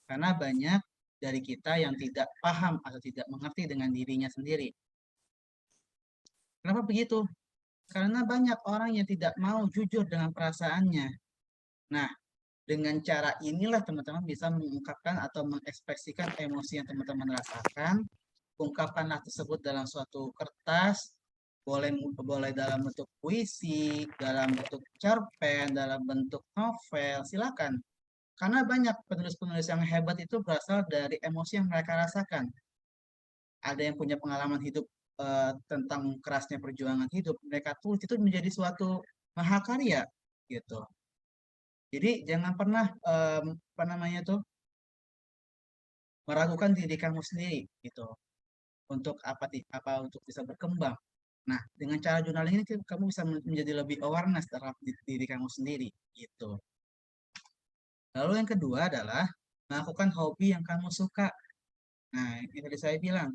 Karena banyak dari kita yang tidak paham atau tidak mengerti dengan dirinya sendiri. Kenapa begitu? Karena banyak orang yang tidak mau jujur dengan perasaannya. Nah, dengan cara inilah teman-teman bisa mengungkapkan atau mengekspresikan emosi yang teman-teman rasakan. Ungkapkanlah tersebut dalam suatu kertas, boleh boleh dalam bentuk puisi, dalam bentuk cerpen, dalam bentuk novel, silakan. Karena banyak penulis-penulis yang hebat itu berasal dari emosi yang mereka rasakan. Ada yang punya pengalaman hidup tentang kerasnya perjuangan hidup, mereka tulis itu menjadi suatu mahakarya gitu. Jadi jangan pernah apa namanya tuh meragukan diri kamu sendiri gitu untuk apa untuk bisa berkembang. Nah, dengan cara journaling ini kamu bisa menjadi lebih awareness terhadap diri kamu sendiri gitu. Lalu yang kedua adalah melakukan hobi yang kamu suka. Nah, ini tadi saya bilang,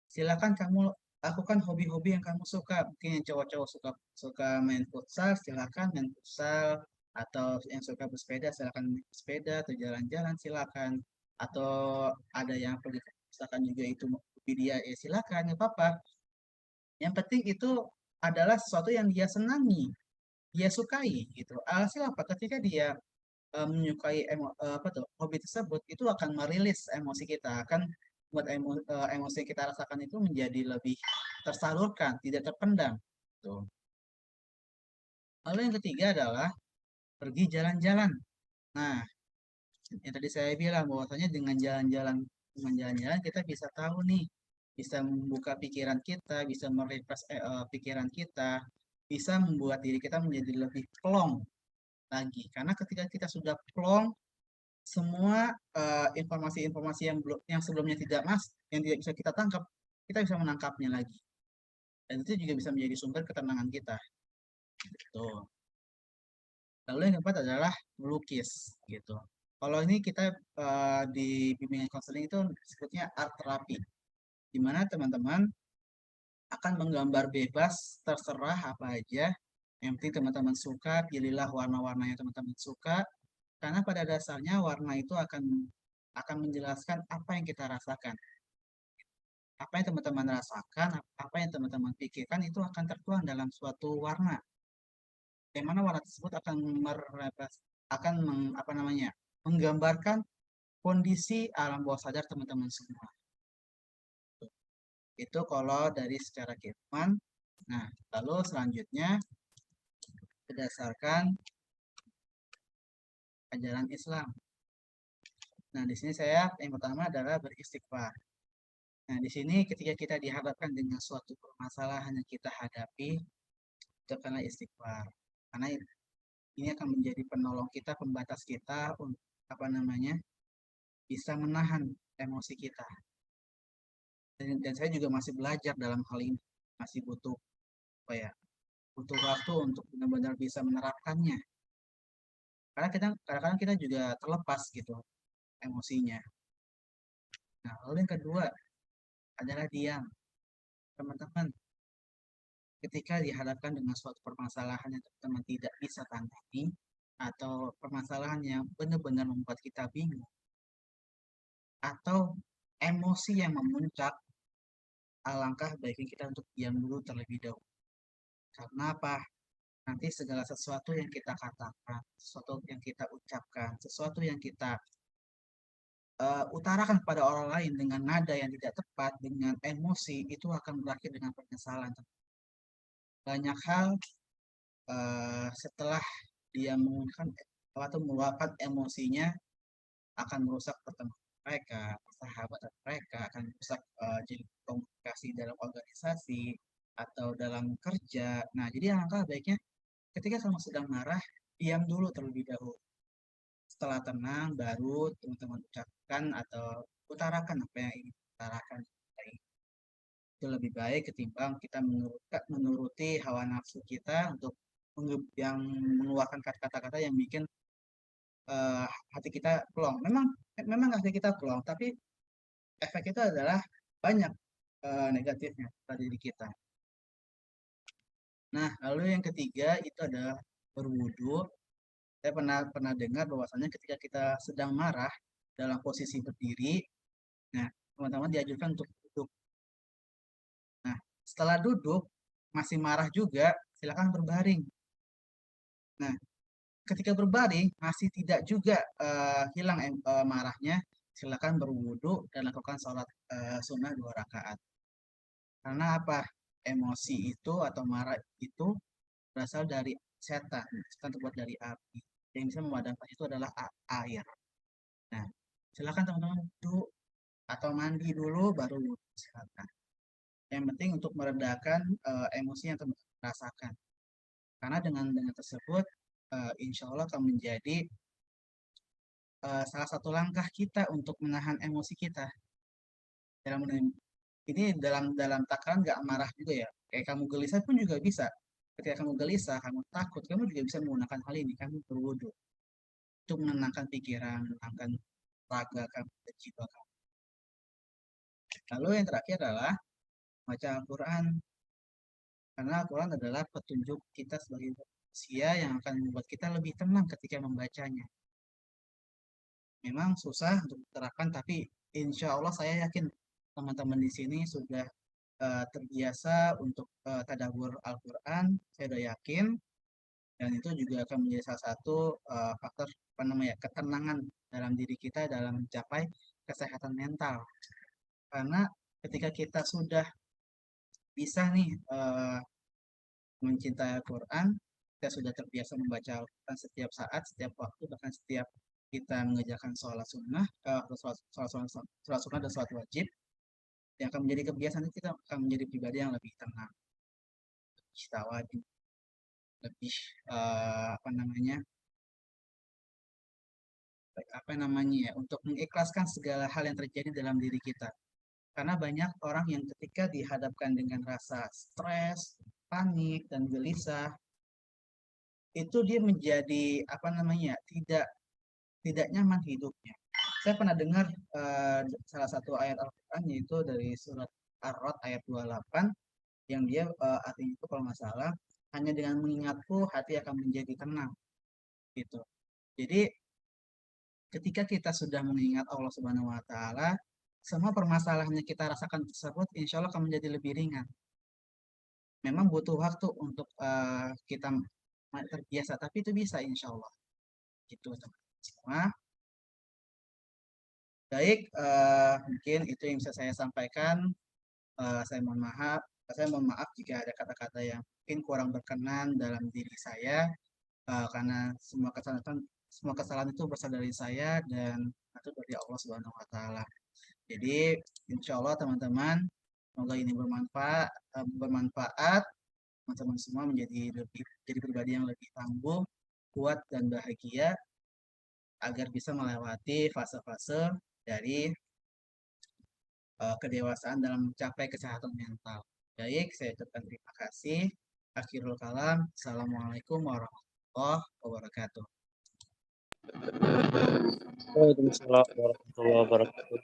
silakan kamu lakukan hobi-hobi yang kamu suka. Mungkin yang cowok-cowok suka suka main futsal, silakan main futsal. Atau yang suka bersepeda, silakan bersepeda atau jalan-jalan, silakan. Atau ada yang pergi ke perpustakaan juga itu hobi dia, ya silakan, nggak apa-apa. Yang penting itu adalah sesuatu yang dia senangi, dia sukai gitu. Alhasil apa? Ketika dia menyukai apa tuh hobi tersebut, itu akan merilis emosi kita, akan buat emosi yang kita rasakan itu menjadi lebih tersalurkan, tidak terpendam. Tuh. Lalu yang ketiga adalah pergi jalan-jalan. Nah, yang tadi saya bilang bahwasanya dengan jalan-jalan kita bisa tahu nih, bisa membuka pikiran kita, bisa merefresh pikiran kita, bisa membuat diri kita menjadi lebih plong lagi. Karena ketika kita sudah plong, semua informasi-informasi yang sebelumnya yang tidak bisa kita tangkap, kita bisa menangkapnya lagi. Dan itu juga bisa menjadi sumber ketenangan kita. Gitu. Lalu yang keempat adalah melukis, gitu. Kalau ini kita di bimbingan konseling itu disebutnya art terapi, di mana teman-teman akan menggambar bebas, terserah apa aja. Yang penting teman-teman suka, pilihlah warna-warna yang teman-teman suka, karena pada dasarnya warna itu akan menjelaskan apa yang kita rasakan. Apa yang teman-teman rasakan, apa yang teman-teman pikirkan itu akan tertuang dalam suatu warna. Yang mana warna tersebut akan apa namanya? Menggambarkan kondisi alam bawah sadar teman-teman semua. Itu kalau dari secara keilmuan. Nah, lalu selanjutnya berdasarkan ajaran Islam. Nah, di sini saya yang pertama adalah beristighfar. Nah, di sini ketika kita dihadapkan dengan suatu permasalahan yang kita hadapi, ucapkanlah istighfar. Karena ini akan menjadi penolong kita, pembatas kita untuk apa namanya bisa menahan emosi kita. Dan saya juga masih belajar dalam hal ini, masih butuh apa ya, butuh waktu untuk benar-benar bisa menerapkannya. Karena kadang-kadang kita juga terlepas gitu emosinya. Nah, lalu yang kedua adalah diam. Teman-teman, ketika dihadapkan dengan suatu permasalahan yang teman-teman tidak bisa tangani, atau permasalahan yang benar-benar membuat kita bingung, atau emosi yang memuncak, alangkah baiknya kita untuk diam dulu terlebih dahulu. Karena apa? Nanti segala sesuatu yang kita katakan, sesuatu yang kita ucapkan, sesuatu yang kita utarakan kepada orang lain dengan nada yang tidak tepat, dengan emosi, itu akan berakhir dengan penyesalan. Banyak hal setelah dia menggunakan atau meluapkan emosinya akan merusak pertemanan mereka, persahabatan mereka, akan merusak jadi komunikasi dalam organisasi atau dalam kerja. Nah, jadi alangkah baiknya ketika kamu sedang marah, diam dulu terlebih dahulu. Setelah tenang, baru teman-teman ucapkan atau utarakan apa yang ingin utarakan. Itu lebih baik ketimbang kita menuruti hawa nafsu kita untuk yang mengeluarkan kata-kata yang bikin hati kita plong. Memang hati kita plong, tapi efek itu adalah banyak negatifnya pada diri kita. Nah, lalu yang ketiga itu adalah berwudu. Saya pernah dengar bahwasannya ketika kita sedang marah dalam posisi berdiri, nah teman-teman dianjurkan untuk duduk. Nah, setelah duduk masih marah juga, silakan berbaring. Nah, ketika berbaring masih tidak juga hilang marahnya, silakan berwudu dan lakukan sholat sunnah 2 rakaat. Karena apa? Emosi itu atau marah itu berasal dari setan. Setan terbuat dari api. Yang bisa memadamkan itu adalah air. Nah, silakan teman-teman duduk atau mandi dulu baru wudu, silakan. Yang penting untuk meredakan emosi yang teman-teman rasakan. Karena dengan tersebut, insya Allah akan menjadi salah satu langkah kita untuk menahan emosi kita. Dalam ini dalam takaran nggak marah juga ya. Kayak kamu gelisah pun juga bisa. Ketika kamu gelisah, kamu takut, kamu juga bisa menggunakan hal ini. Kamu berwudu untuk menenangkan pikiran, menenangkan raga kamu dan jiwa kamu. Lalu yang terakhir adalah baca Al-Quran. Karena Al-Quran adalah petunjuk kita sebagai manusia yang akan membuat kita lebih tenang ketika membacanya. Memang susah untuk diterapkan, tapi insya Allah saya yakin teman-teman di sini sudah terbiasa untuk tadabbur Al-Quran. Saya sudah yakin, dan itu juga akan menjadi salah satu faktor apa namanya ketenangan dalam diri kita dalam mencapai kesehatan mental. Karena ketika kita sudah bisa nih mencintai Al-Quran, kita sudah terbiasa membaca Al-Quran setiap saat, setiap waktu, bahkan setiap kita mengerjakan sholat sunnah, sholat sunnah dan sholat wajib, yang akan menjadi kebiasaan, kita akan menjadi pribadi yang lebih tenang, lebih tawadu, lebih apa namanya ya, untuk mengikhlaskan segala hal yang terjadi dalam diri kita. Karena banyak orang yang ketika dihadapkan dengan rasa stres, panik, dan gelisah, itu dia menjadi apa namanya tidak nyaman hidupnya. Saya pernah dengar salah satu ayat Al-Quran, yaitu dari surat Ar-Rod ayat 28, yang dia artinya itu kalau nggak salah, hanya dengan mengingatku hati akan menjadi tenang gitu. Jadi ketika kita sudah mengingat Allah Subhanahu wa taala, semua permasalahan yang kita rasakan tersebut insya Allah akan menjadi lebih ringan. Memang butuh waktu untuk kita terbiasa, tapi itu bisa insya Allah. Gitu teman-teman semua. Baik, mungkin itu yang bisa saya sampaikan. Saya mohon maaf jika ada kata-kata yang mungkin kurang berkenan dalam diri saya, karena semua kesalahan itu berasal dari saya dan itu dari Allah Subhanahu wa taala. Jadi insya Allah teman-teman, semoga ini bermanfaat, teman-teman semua jadi pribadi yang lebih tangguh, kuat dan bahagia, agar bisa melewati fase-fase dari kedewasaan dalam mencapai kesehatan mental. Baik, saya ucapkan terima kasih. Akhirul kalam. Assalamualaikum warahmatullahi wabarakatuh. Waalaikumsalam warahmatullahi wabarakatuh.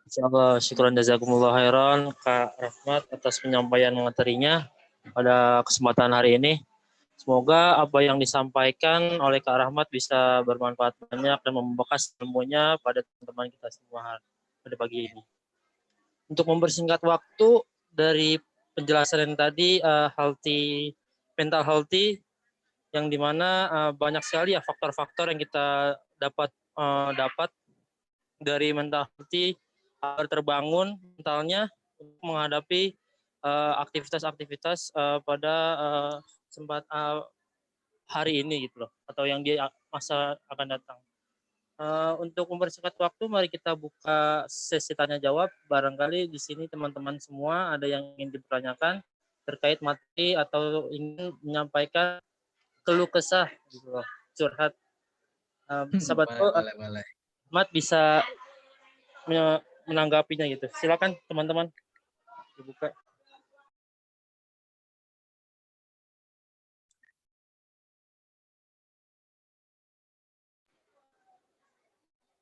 Insyaallah, syukran jazakumullah khairan Kak Rahmat atas penyampaian materinya pada kesempatan hari ini. Semoga apa yang disampaikan oleh Kak Rahmat bisa bermanfaat banyak dan membekas ilmunya pada teman-teman kita semua pada pagi ini. Untuk mempersingkat waktu dari penjelasan yang tadi, mental healthy, yang dimana banyak sekali ya faktor-faktor yang kita dapat dari mental healthy agar terbangun mentalnya untuk menghadapi aktivitas-aktivitas pada hari ini gitu loh, atau yang di masa akan datang. Untuk mempersingkat waktu, mari kita buka sesi tanya jawab. Barangkali di sini teman-teman semua ada yang ingin dipertanyakan terkait materi atau ingin menyampaikan keluh kesah gitu loh, curhat. Sahabatku, boleh. Mat bisa menanggapinya gitu. Silakan teman-teman dibuka.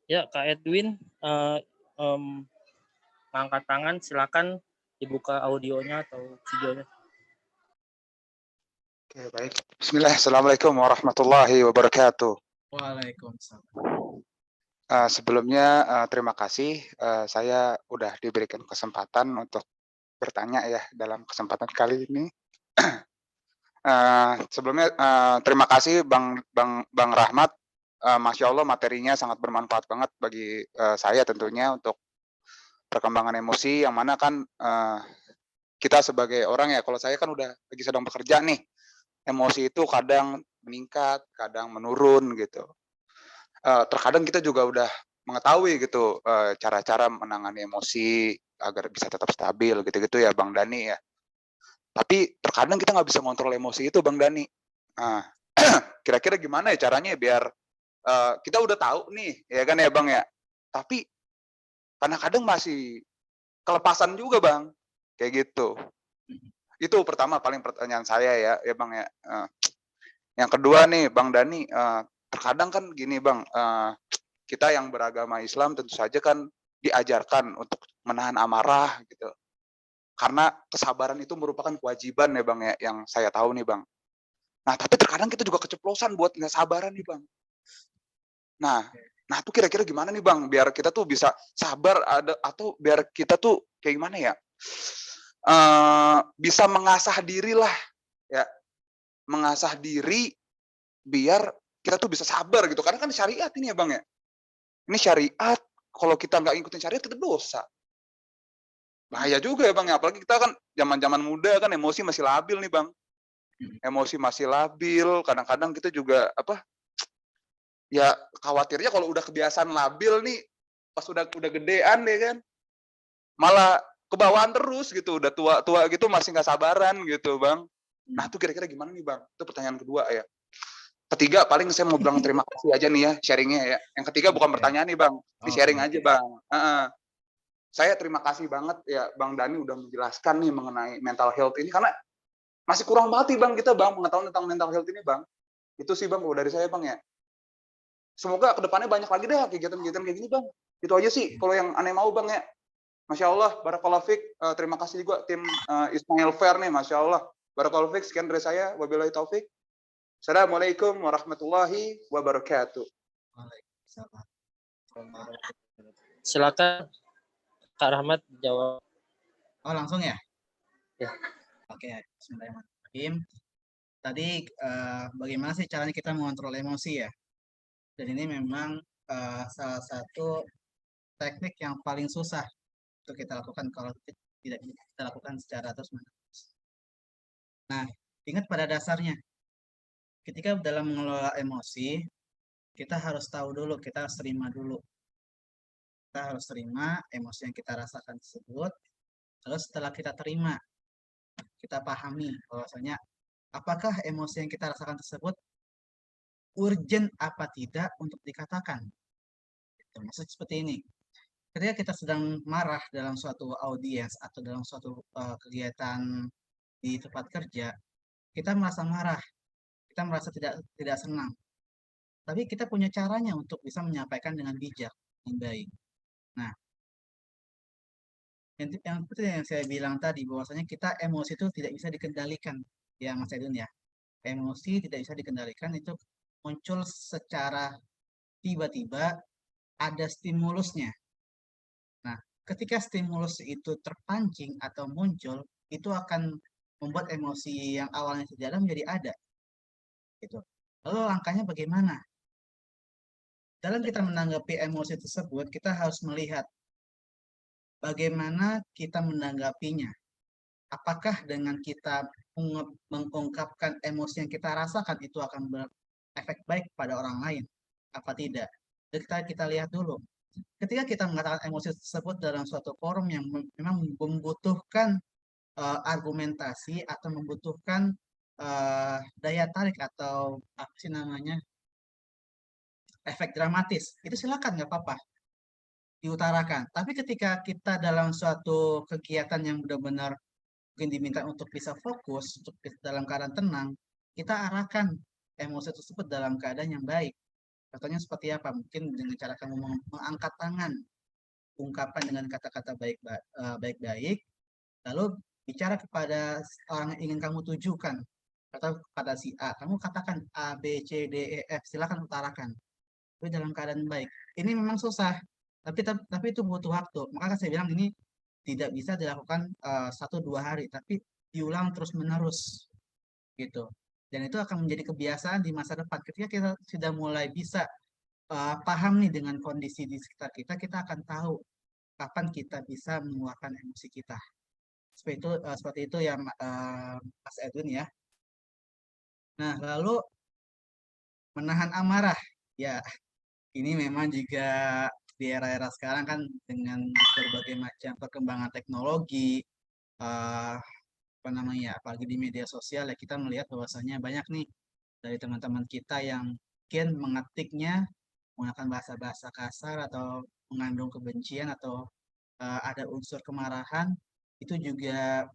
Ya, Kak Edwin, angkat tangan, silakan dibuka audionya atau videonya. Oke, baik. Bismillah, Assalamualaikum warahmatullahi wabarakatuh. Waalaikumsalam. Sebelumnya terima kasih, saya udah diberikan kesempatan untuk bertanya ya dalam kesempatan kali ini. Sebelumnya terima kasih Bang Rahmat, Masya Allah materinya sangat bermanfaat banget bagi saya tentunya untuk perkembangan emosi, yang mana kan kita sebagai orang ya, kalau saya kan udah lagi sedang bekerja nih, emosi itu kadang meningkat, kadang menurun gitu. Terkadang kita juga udah mengetahui gitu cara-cara menangani emosi agar bisa tetap stabil gitu-gitu ya Bang Dani ya. Tapi terkadang kita nggak bisa ngontrol emosi itu Bang Dani. Nah, kira-kira gimana ya caranya biar kita udah tahu nih ya kan ya Bang ya. Tapi kadang-kadang masih kelepasan juga Bang, kayak gitu. Itu pertama paling pertanyaan saya ya Bang ya. Yang kedua nih Bang Dani, terkadang kan gini Bang, kita yang beragama Islam tentu saja kan diajarkan untuk menahan amarah gitu. Karena kesabaran itu merupakan kewajiban ya Bang ya, yang saya tahu nih Bang. Nah tapi terkadang kita juga keceplosan buat nggak sabaran nih Bang. Nah, tuh kira-kira gimana nih Bang, biar kita tuh bisa sabar atau biar kita tuh kayak gimana ya, bisa mengasah diri lah ya, mengasah diri biar kita tuh bisa sabar gitu, karena kan syariat ini ya Bang ya. Ini syariat, kalau kita nggak ngikutin syariat kita dosa. Bahaya juga ya Bang ya, apalagi kita kan zaman-zaman muda kan emosi masih labil nih Bang. Emosi masih labil, kadang-kadang kita juga ya khawatirnya kalau udah kebiasaan labil nih, pas udah gedean ya kan, malah kebawaan terus gitu, udah tua-tua gitu masih nggak sabaran gitu Bang. Nah tuh kira-kira gimana nih Bang? Itu pertanyaan kedua ya. Ketiga paling saya mau bilang terima kasih aja nih ya sharingnya ya. Yang ketiga bukan pertanyaan nih Bang, ini sharing aja Bang. Saya terima kasih banget ya Bang Dani udah menjelaskan nih mengenai mental health ini, karena masih kurang banget nih Bang kita Bang mengetahui tentang mental health ini Bang. Itu sih Bang kalau dari saya Bang ya. Semoga kedepannya banyak lagi deh kegiatan-kegiatan kayak gini Bang. Itu aja sih kalau yang aneh mau Bang ya. Masya Allah, Barakallahu Fik. Terima kasih juga tim Ismail Fair nih, Masya Allah. Barakallahu Fik, sekian dari saya. Wabillahi taufik. Assalamualaikum warahmatullahi wabarakatuh. Waalaikumsalam. Silakan Kak Rahmat jawab. Oh langsung ya? Ya. Oke, bismillahirrahmanirrahim. Tadi bagaimana sih caranya kita mengontrol emosi ya? Dan ini memang salah satu teknik yang paling susah untuk kita lakukan kalau tidak kita lakukan secara terus-menerus. Nah, ingat pada dasarnya, ketika dalam mengelola emosi, kita harus tahu dulu, kita harus terima dulu. Kita harus terima emosi yang kita rasakan tersebut. Lalu setelah kita terima, kita pahami bahwasanya apakah emosi yang kita rasakan tersebut urgent apa tidak untuk dikatakan. Maksud seperti ini. Ketika kita sedang marah dalam suatu audiens atau dalam suatu kegiatan di tempat kerja, kita merasa marah, kita merasa tidak senang. Tapi kita punya caranya untuk bisa menyampaikan dengan bijak, dengan baik. Nah, yang seperti yang saya bilang tadi, bahwasanya kita emosi itu tidak bisa dikendalikan, ya Mas Edun ya. Emosi tidak bisa dikendalikan, itu muncul secara tiba-tiba, ada stimulusnya. Nah, ketika stimulus itu terpancing atau muncul, itu akan membuat emosi yang awalnya tidak ada menjadi ada. Gitu. Lalu langkahnya bagaimana? Dalam kita menanggapi emosi tersebut, kita harus melihat bagaimana kita menanggapinya. Apakah dengan kita mengungkapkan emosi yang kita rasakan itu akan berefek baik pada orang lain? Apa tidak? Jadi kita lihat dulu. Ketika kita mengatakan emosi tersebut dalam suatu forum yang memang membutuhkan argumentasi atau membutuhkan daya tarik atau apa sih namanya efek dramatis, itu silakan nggak apa-apa diutarakan. Tapi ketika kita dalam suatu kegiatan yang benar-benar mungkin diminta untuk bisa fokus, untuk dalam keadaan tenang, kita arahkan emosi tersebut dalam keadaan yang baik. Contohnya seperti apa? Mungkin dengan cara kamu mengangkat tangan, ungkapan dengan kata-kata baik-baik, lalu bicara kepada orang yang ingin kamu tujukan, atau kepada si A, kamu katakan A, B, C, D, E, F, silakan utarakan. Tapi dalam keadaan baik. Ini memang susah, tapi itu butuh waktu. Maka saya bilang ini tidak bisa dilakukan 1-2 hari, tapi diulang terus-menerus gitu. Dan itu akan menjadi kebiasaan di masa depan. Ketika kita sudah mulai bisa paham nih dengan kondisi di sekitar kita, kita akan tahu kapan kita bisa mengeluarkan emosi kita. Seperti itu ya Mas Edwin ya. Nah, lalu menahan amarah. Ya, ini memang juga di era-era sekarang kan dengan berbagai macam perkembangan teknologi, apa namanya, apalagi di media sosial ya, kita melihat bahwasanya banyak nih dari teman-teman kita yang mungkin mengetiknya menggunakan bahasa-bahasa kasar atau mengandung kebencian atau ada unsur kemarahan, itu juga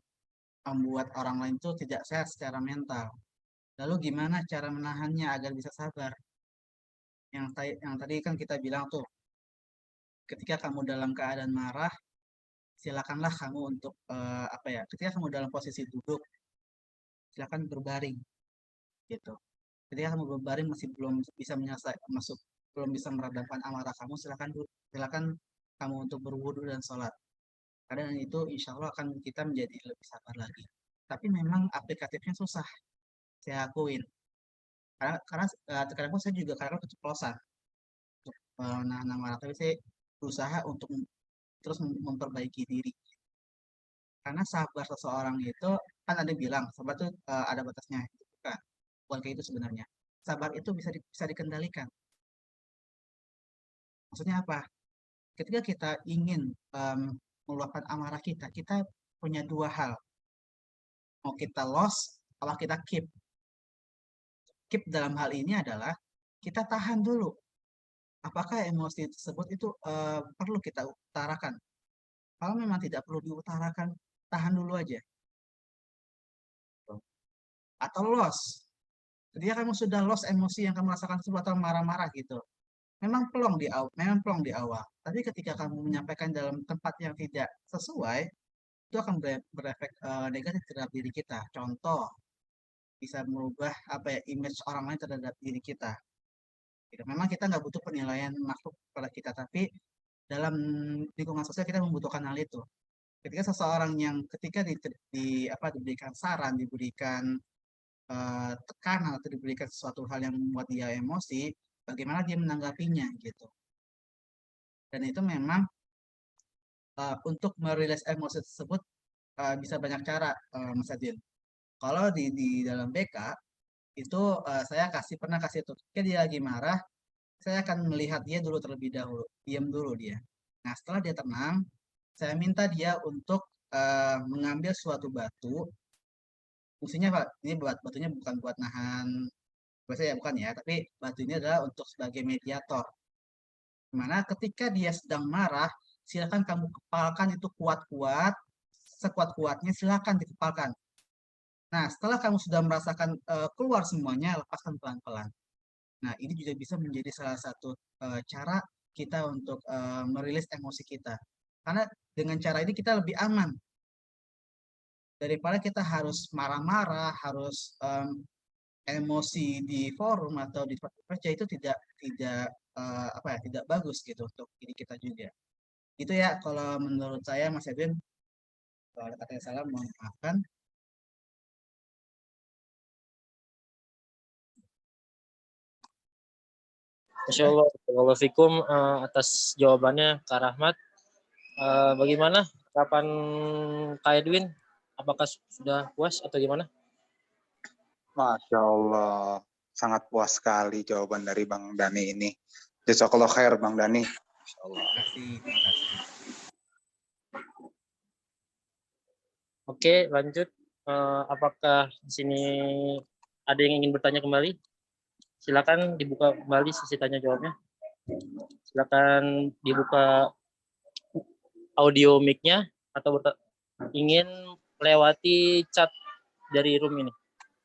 membuat orang lain itu tidak sehat secara mental. Lalu gimana cara menahannya agar bisa sabar? Yang tadi kan kita bilang tuh, ketika kamu dalam keadaan marah, silakanlah kamu untuk apa ya, ketika kamu dalam posisi duduk, silakan berbaring gitu. Ketika kamu berbaring masih belum bisa belum bisa meredamkan amarah kamu, silakan kamu untuk berwudu dan sholat. Karena itu insya Allah akan kita menjadi lebih sabar lagi. Tapi memang aplikatifnya susah, saya akuin. Karena terkadang pun saya juga kadang keceplosan untuk menahan amarah, tapi saya berusaha untuk terus memperbaiki diri. Karena sabar seseorang itu, kan ada bilang, sabar itu ada batasnya. Bukan kayak itu sebenarnya. Sabar itu bisa dikendalikan. Maksudnya apa? Ketika kita ingin meluapkan amarah kita punya dua hal. Mau kita loss, atau kita keep. Keep dalam hal ini adalah kita tahan dulu. Apakah emosi tersebut itu perlu kita utarakan? Kalau memang tidak perlu diutarakan, tahan dulu aja. Atau loss. Ketika kamu sudah loss emosi yang kamu rasakan tersebut atau marah-marah gitu, memang plong di awal. Tapi ketika kamu menyampaikan dalam tempat yang tidak sesuai, itu akan berefek negatif terhadap diri kita. Contoh, bisa merubah image orang lain terhadap diri kita. Gitu. Memang kita nggak butuh penilaian makhluk pada kita, tapi dalam lingkungan sosial kita membutuhkan hal itu. Ketika seseorang yang ketika diberikan saran, diberikan tekanan atau diberikan sesuatu hal yang membuat dia emosi, bagaimana dia menanggapinya gitu. Dan itu memang untuk merilis emosi tersebut bisa banyak cara, Mas Adil. Kalau di dalam BK itu saya pernah kasih tuh, ketika dia lagi marah, saya akan melihat dia dulu terlebih dahulu, diam dulu dia. Nah setelah dia tenang, saya minta dia untuk mengambil suatu batu. Fungsinya Pak, ini batunya bukan buat nahan, biasanya bukan ya, tapi batu ini adalah untuk sebagai mediator. Dimana ketika dia sedang marah, silakan kamu kepalkan itu kuat-kuat, sekuat-kuatnya silakan dikepalkan. Nah, setelah kamu sudah merasakan keluar semuanya, lepaskan pelan-pelan. Nah, ini juga bisa menjadi salah satu cara kita untuk merilis emosi kita. Karena dengan cara ini kita lebih aman daripada kita harus marah-marah, harus emosi di forum atau di tempat kerja itu tidak bagus gitu untuk diri kita juga. Itu ya kalau menurut saya Mas Edwin. Kalau ada kata yang salah mohon maafkan. Masya Allah, Waalaikumsalam atas jawabannya Kak Rahmat. Bagaimana kapan Kak Edwin? Apakah sudah puas atau gimana? Masya Allah, sangat puas sekali jawaban dari Bang Dani ini. Jazakallah khair Bang Dani. Masya Allah. Terima kasih. Oke, lanjut. Apakah di sini ada yang ingin bertanya kembali? Silakan dibuka kembali sesi tanya jawabnya. Silakan dibuka audio mic-nya atau ingin melewati chat dari room ini.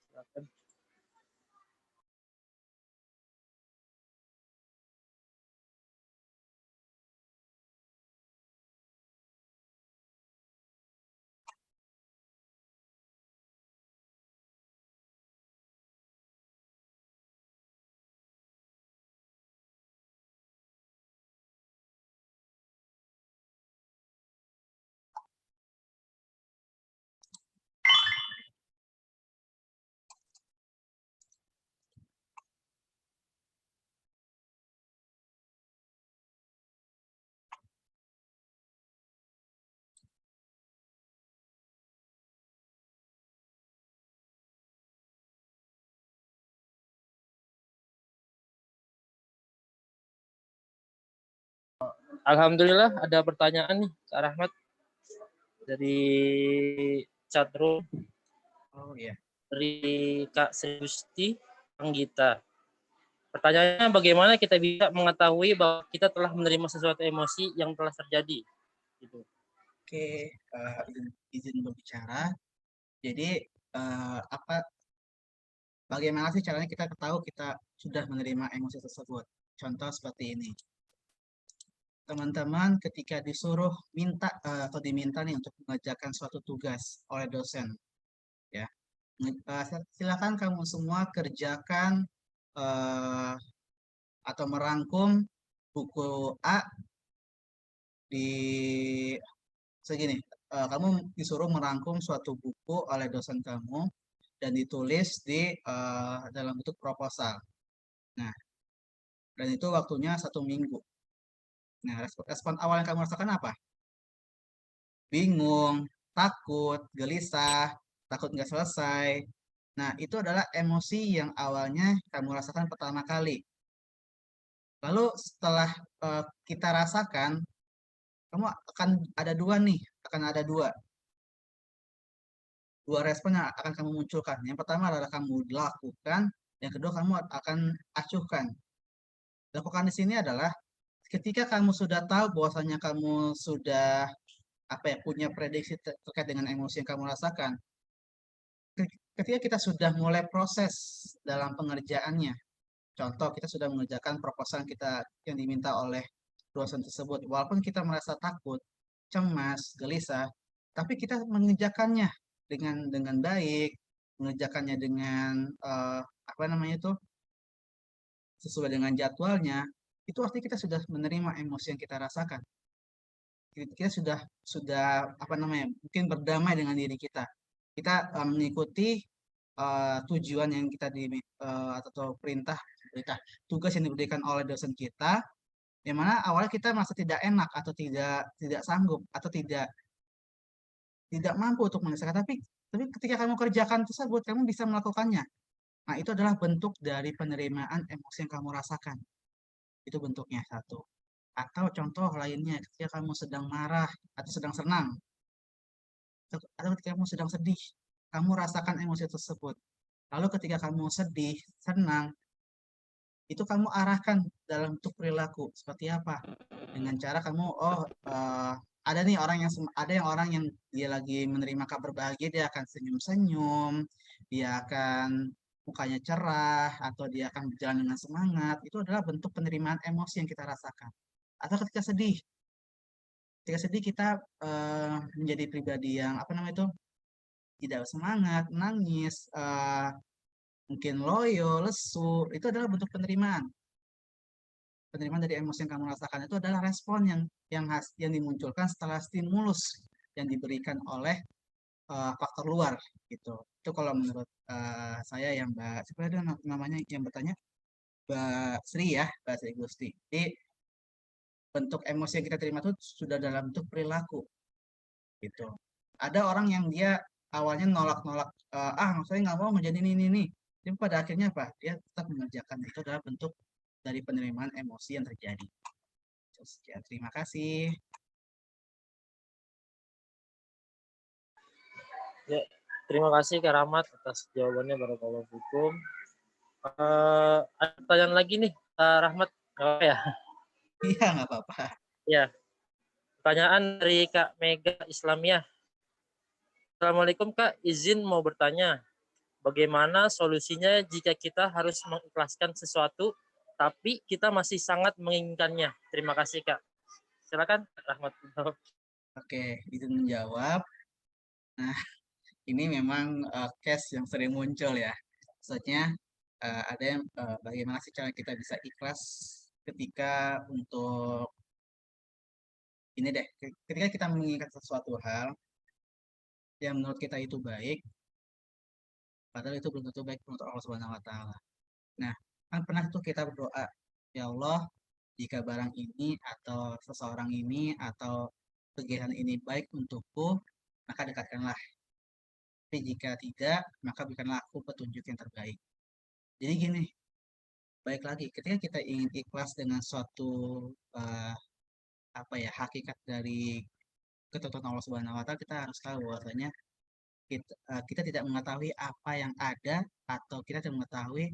Silakan. Alhamdulillah ada pertanyaan nih Kak Rahmat dari chat room. Oh iya. Dari Kak Sri Gusti Anggita. Pertanyaannya bagaimana kita bisa mengetahui bahwa kita telah menerima sesuatu emosi yang telah terjadi? Gitu. Oke, izin berbicara. Jadi bagaimana sih caranya kita tahu kita sudah menerima emosi tersebut? Contoh seperti ini. teman-teman ketika disuruh minta atau diminta nih untuk mengerjakan suatu tugas oleh dosen, ya, silakan kamu semua kerjakan atau merangkum buku A di segini. Kamu disuruh merangkum suatu buku oleh dosen kamu dan ditulis di dalam bentuk proposal. Nah, dan itu waktunya 1 minggu. Nah, respon awal yang kamu rasakan apa? Bingung, takut, gelisah, takut nggak selesai. Nah, itu adalah emosi yang awalnya kamu rasakan pertama kali. Lalu setelah kita rasakan, kamu akan ada dua nih, akan ada dua respon yang akan kamu munculkan. Yang pertama adalah kamu lakukan, yang kedua kamu akan acuhkan. Lakukan di sini adalah ketika kamu sudah tahu bahwasanya kamu sudah punya prediksi terkait dengan emosi yang kamu rasakan. Ketika kita sudah mulai proses dalam pengerjaannya, contoh kita sudah mengerjakan proposal kita yang diminta oleh dosen tersebut, walaupun kita merasa takut, cemas, gelisah, tapi kita mengerjakannya dengan baik, mengerjakannya dengan sesuai dengan jadwalnya, itu artinya kita sudah menerima emosi yang kita rasakan. Kita sudah mungkin berdamai dengan diri kita. Kita mengikuti tujuan yang kita atau perintah tugas yang diberikan oleh dosen kita, yang mana awalnya kita merasa tidak enak atau tidak sanggup atau tidak mampu untuk menyelesaikan, tapi ketika kamu kerjakan tersebut kamu bisa melakukannya. Nah, itu adalah bentuk dari penerimaan emosi yang kamu rasakan. Itu bentuknya satu. Atau contoh lainnya, ketika kamu sedang marah atau sedang senang, atau ketika kamu sedang sedih, kamu rasakan emosi tersebut. Lalu ketika kamu sedih, senang, itu kamu arahkan dalam bentuk perilaku seperti apa? Dengan cara kamu, ada nih orang yang dia lagi menerima kabar bahagia, dia akan senyum-senyum, dia akan mukanya cerah, atau dia akan berjalan dengan semangat. Itu adalah bentuk penerimaan emosi yang kita rasakan. Atau ketika sedih kita menjadi pribadi yang tidak semangat, nangis, mungkin loyo, lesu, itu adalah bentuk penerimaan. Penerimaan dari emosi yang kamu rasakan itu adalah respon yang dimunculkan setelah stimulus yang diberikan oleh faktor luar gitu. Itu kalau menurut saya yang Mbak, siapa ada namanya yang bertanya? Mbak Sri ya, Mbak Sri Gusti. Jadi bentuk emosi yang kita terima itu sudah dalam bentuk perilaku gitu. Ada orang yang dia awalnya nolak-nolak, saya nggak mau menjadi ini. Tapi pada akhirnya apa? Dia tetap mengerjakan. Itu adalah bentuk dari penerimaan emosi yang terjadi. Ya, terima kasih. Ya, terima kasih Kak Rahmat atas jawabannya, barakallahu fikum. Ada pertanyaan lagi nih, Kak Rahmat, apa ya? Iya, nggak apa-apa. Ya, pertanyaan dari Kak Mega Islamiyah. Assalamualaikum Kak, izin mau bertanya, bagaimana solusinya jika kita harus mengikhlaskan sesuatu, tapi kita masih sangat menginginkannya? Terima kasih Kak. Silakan Rahmat. Oke, izin menjawab. Nah, ini memang case yang sering muncul ya. Maksudnya ada yang bagaimana sih cara kita bisa ikhlas ketika untuk ini deh, ketika kita menginginkan sesuatu hal yang menurut kita itu baik, padahal itu belum tentu baik untuk Allah Subhanahu wa taala. Nah, kan pernah tuh kita berdoa, ya Allah, jika barang ini atau seseorang ini atau kegiatan ini baik untukku, maka dekatkanlah. Tapi jika tidak, maka berikanlah aku petunjuk yang terbaik. Jadi gini, baik lagi, ketika kita ingin ikhlas dengan suatu hakikat dari ketentuan Allah Subhanahu wa taala, kita harus tahu bahwasanya kita tidak mengetahui apa yang ada atau kita tidak mengetahui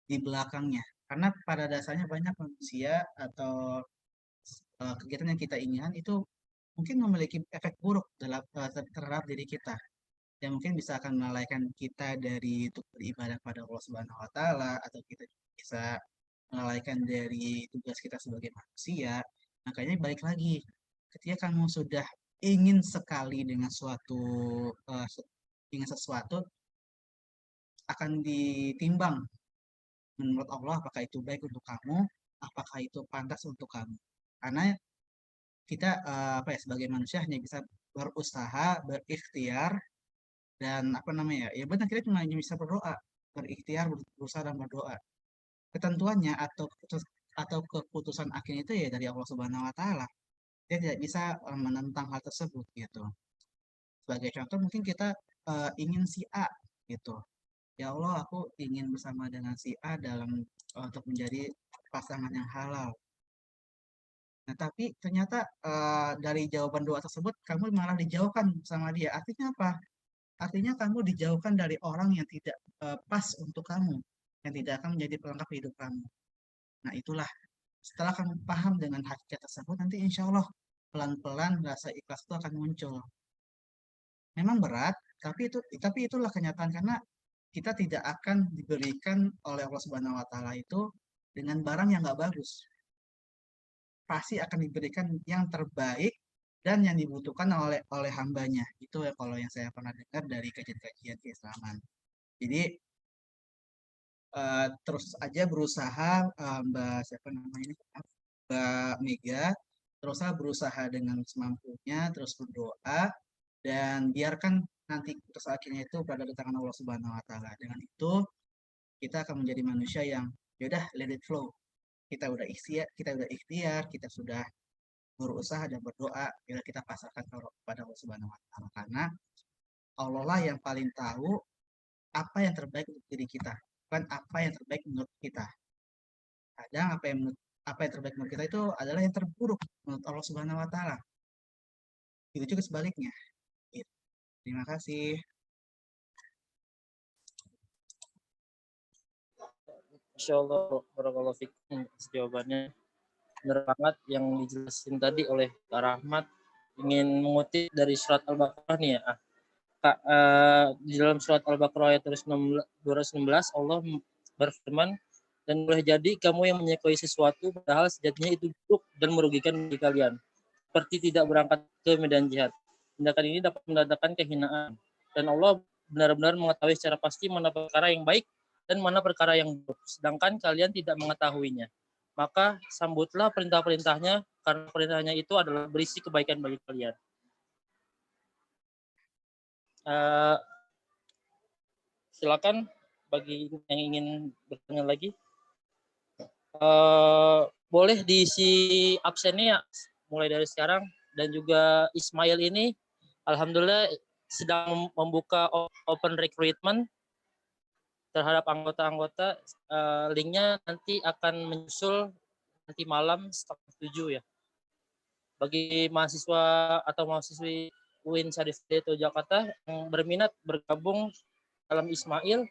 di belakangnya. Karena pada dasarnya banyak manusia atau kegiatan yang kita inginkan itu mungkin memiliki efek buruk terhadap diri kita, yang mungkin bisa akan melalaikan kita dari untuk beribadah pada Allah Subhanahu wa taala, atau kita bisa melalaikan dari tugas kita sebagai manusia. Makanya balik lagi, ketika kamu sudah ingin sekali dengan ingin sesuatu, akan ditimbang menurut Allah apakah itu baik untuk kamu, apakah itu pantas untuk kamu. Karena kita apa ya, sebagai manusia hanya bisa berusaha, berikhtiar, dan apa namanya ya, benar, kita cuma hanya bisa berdoa, berikhtiar, berusaha dan berdoa. Ketentuannya atau keputusan akhirnya itu ya dari Allah Subhanahu Wa Taala. Dia tidak bisa menentang hal tersebut gitu. Sebagai contoh mungkin kita ingin si A gitu. Ya Allah, aku ingin bersama dengan si A untuk menjadi pasangan yang halal. Nah, tapi ternyata dari jawaban doa tersebut kamu malah dijauhkan sama dia. Artinya apa? Artinya kamu dijauhkan dari orang yang tidak pas untuk kamu, yang tidak akan menjadi pelengkap hidup kamu. Nah, itulah setelah kamu paham dengan hakikat tersebut, nanti insya Allah pelan-pelan rasa ikhlas itu akan muncul. Memang berat, tapi itulah kenyataan, karena kita tidak akan diberikan oleh Allah Subhanahu Wa Taala itu dengan barang yang nggak bagus. Pasti akan diberikan yang terbaik dan yang dibutuhkan oleh hambanya. Itu ya kalau yang saya pernah dengar dari kajian-kajian keislaman. Jadi terus aja berusaha, Mbak siapa namanya ini, Mbak Mega, terus berusaha dengan semampunya, terus berdoa, dan biarkan nanti terus akhirnya itu berada di tangan Allah Subhanahu Wa Taala. Dengan itu kita akan menjadi manusia yang yaudah, let it flow. Kita udah ikhtiar, kita sudah berusaha dan berdoa, bila kita pasrahkan kepada Allah Subhanahu Wa Taala, karena Allah lah yang paling tahu apa yang terbaik untuk diri kita, bukan apa yang terbaik menurut kita. Kadang apa yang terbaik menurut kita itu adalah yang terburuk menurut Allah Subhanahu Wa Taala. Itu juga sebaliknya. Gitu. Terima kasih. Insya Allah, barakallahu fikum jawabannya. Benar banget yang dijelasin tadi oleh Kak Rahmat. Ingin mengutip dari surat Al-Baqarah nih ya. Kak, di dalam surat Al-Baqarah ayat 216 Allah berfirman, dan boleh jadi kamu yang menyukai sesuatu padahal sejatinya itu buruk dan merugikan bagi kalian, seperti tidak berangkat ke medan jihad. Tindakan ini dapat mendatangkan kehinaan, dan Allah benar-benar mengetahui secara pasti mana perkara yang baik dan mana perkara yang buruk, sedangkan kalian tidak mengetahuinya. Maka sambutlah perintah-perintahnya, karena perintahnya itu adalah berisi kebaikan bagi kalian. Silakan bagi yang ingin bertanya lagi. Boleh diisi absennya mulai dari sekarang, dan juga Ismail ini alhamdulillah sedang membuka open recruitment terhadap anggota-anggota. Linknya nanti akan menyusul nanti malam setengah 7 ya. Bagi mahasiswa atau mahasiswi UIN Syarif Hidayatullah Jakarta yang berminat bergabung dalam Ismail,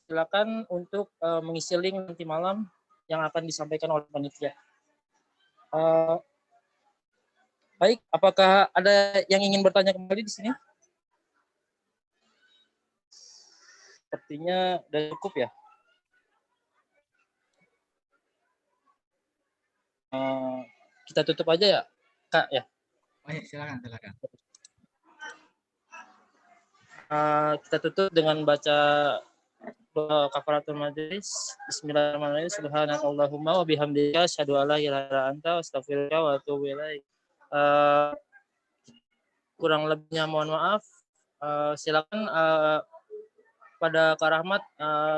silakan untuk mengisi link nanti malam yang akan disampaikan oleh panitia. Baik, apakah ada yang ingin bertanya kembali di sini? Sepertinya sudah cukup ya. Kita tutup aja ya, Kak ya. Oh ya, silakan. Kita tutup dengan baca kafaratul majlis. Bismillahirrahmanirrahim. Subhanakallahumma wa bihamdika asyhadu an la ilaha illa anta astaghfiruka wa atubu ilaik. Kurang lebihnya mohon maaf. Silakan pada Kak Rahmat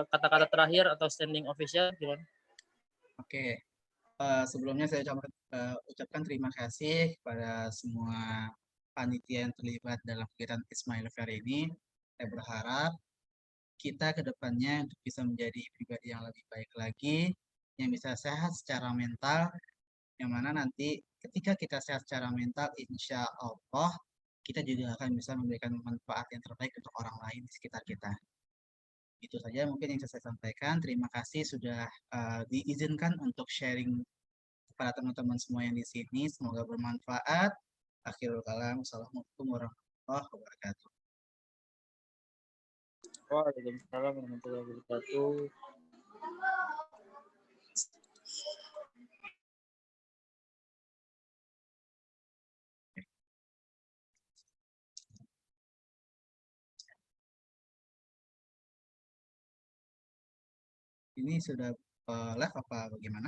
kata-kata terakhir atau standing official gimana? Oke. Sebelumnya saya ucapkan terima kasih kepada semua panitia yang terlibat dalam kegiatan Ismail Fair ini. Saya berharap kita ke depannya untuk bisa menjadi pribadi yang lebih baik lagi, yang bisa sehat secara mental, yang mana nanti ketika kita sehat secara mental, insya Allah kita juga akan bisa memberikan manfaat yang terbaik untuk orang lain di sekitar kita. Itu saja mungkin yang saya sampaikan. Terima kasih sudah diizinkan untuk sharing kepada teman-teman semua yang di sini. Semoga bermanfaat. Akhirul kalam. Assalamualaikum warahmatullahi wabarakatuh. Waalaikumsalam warahmatullahi wabarakatuh. ini sudah live apa bagaimana?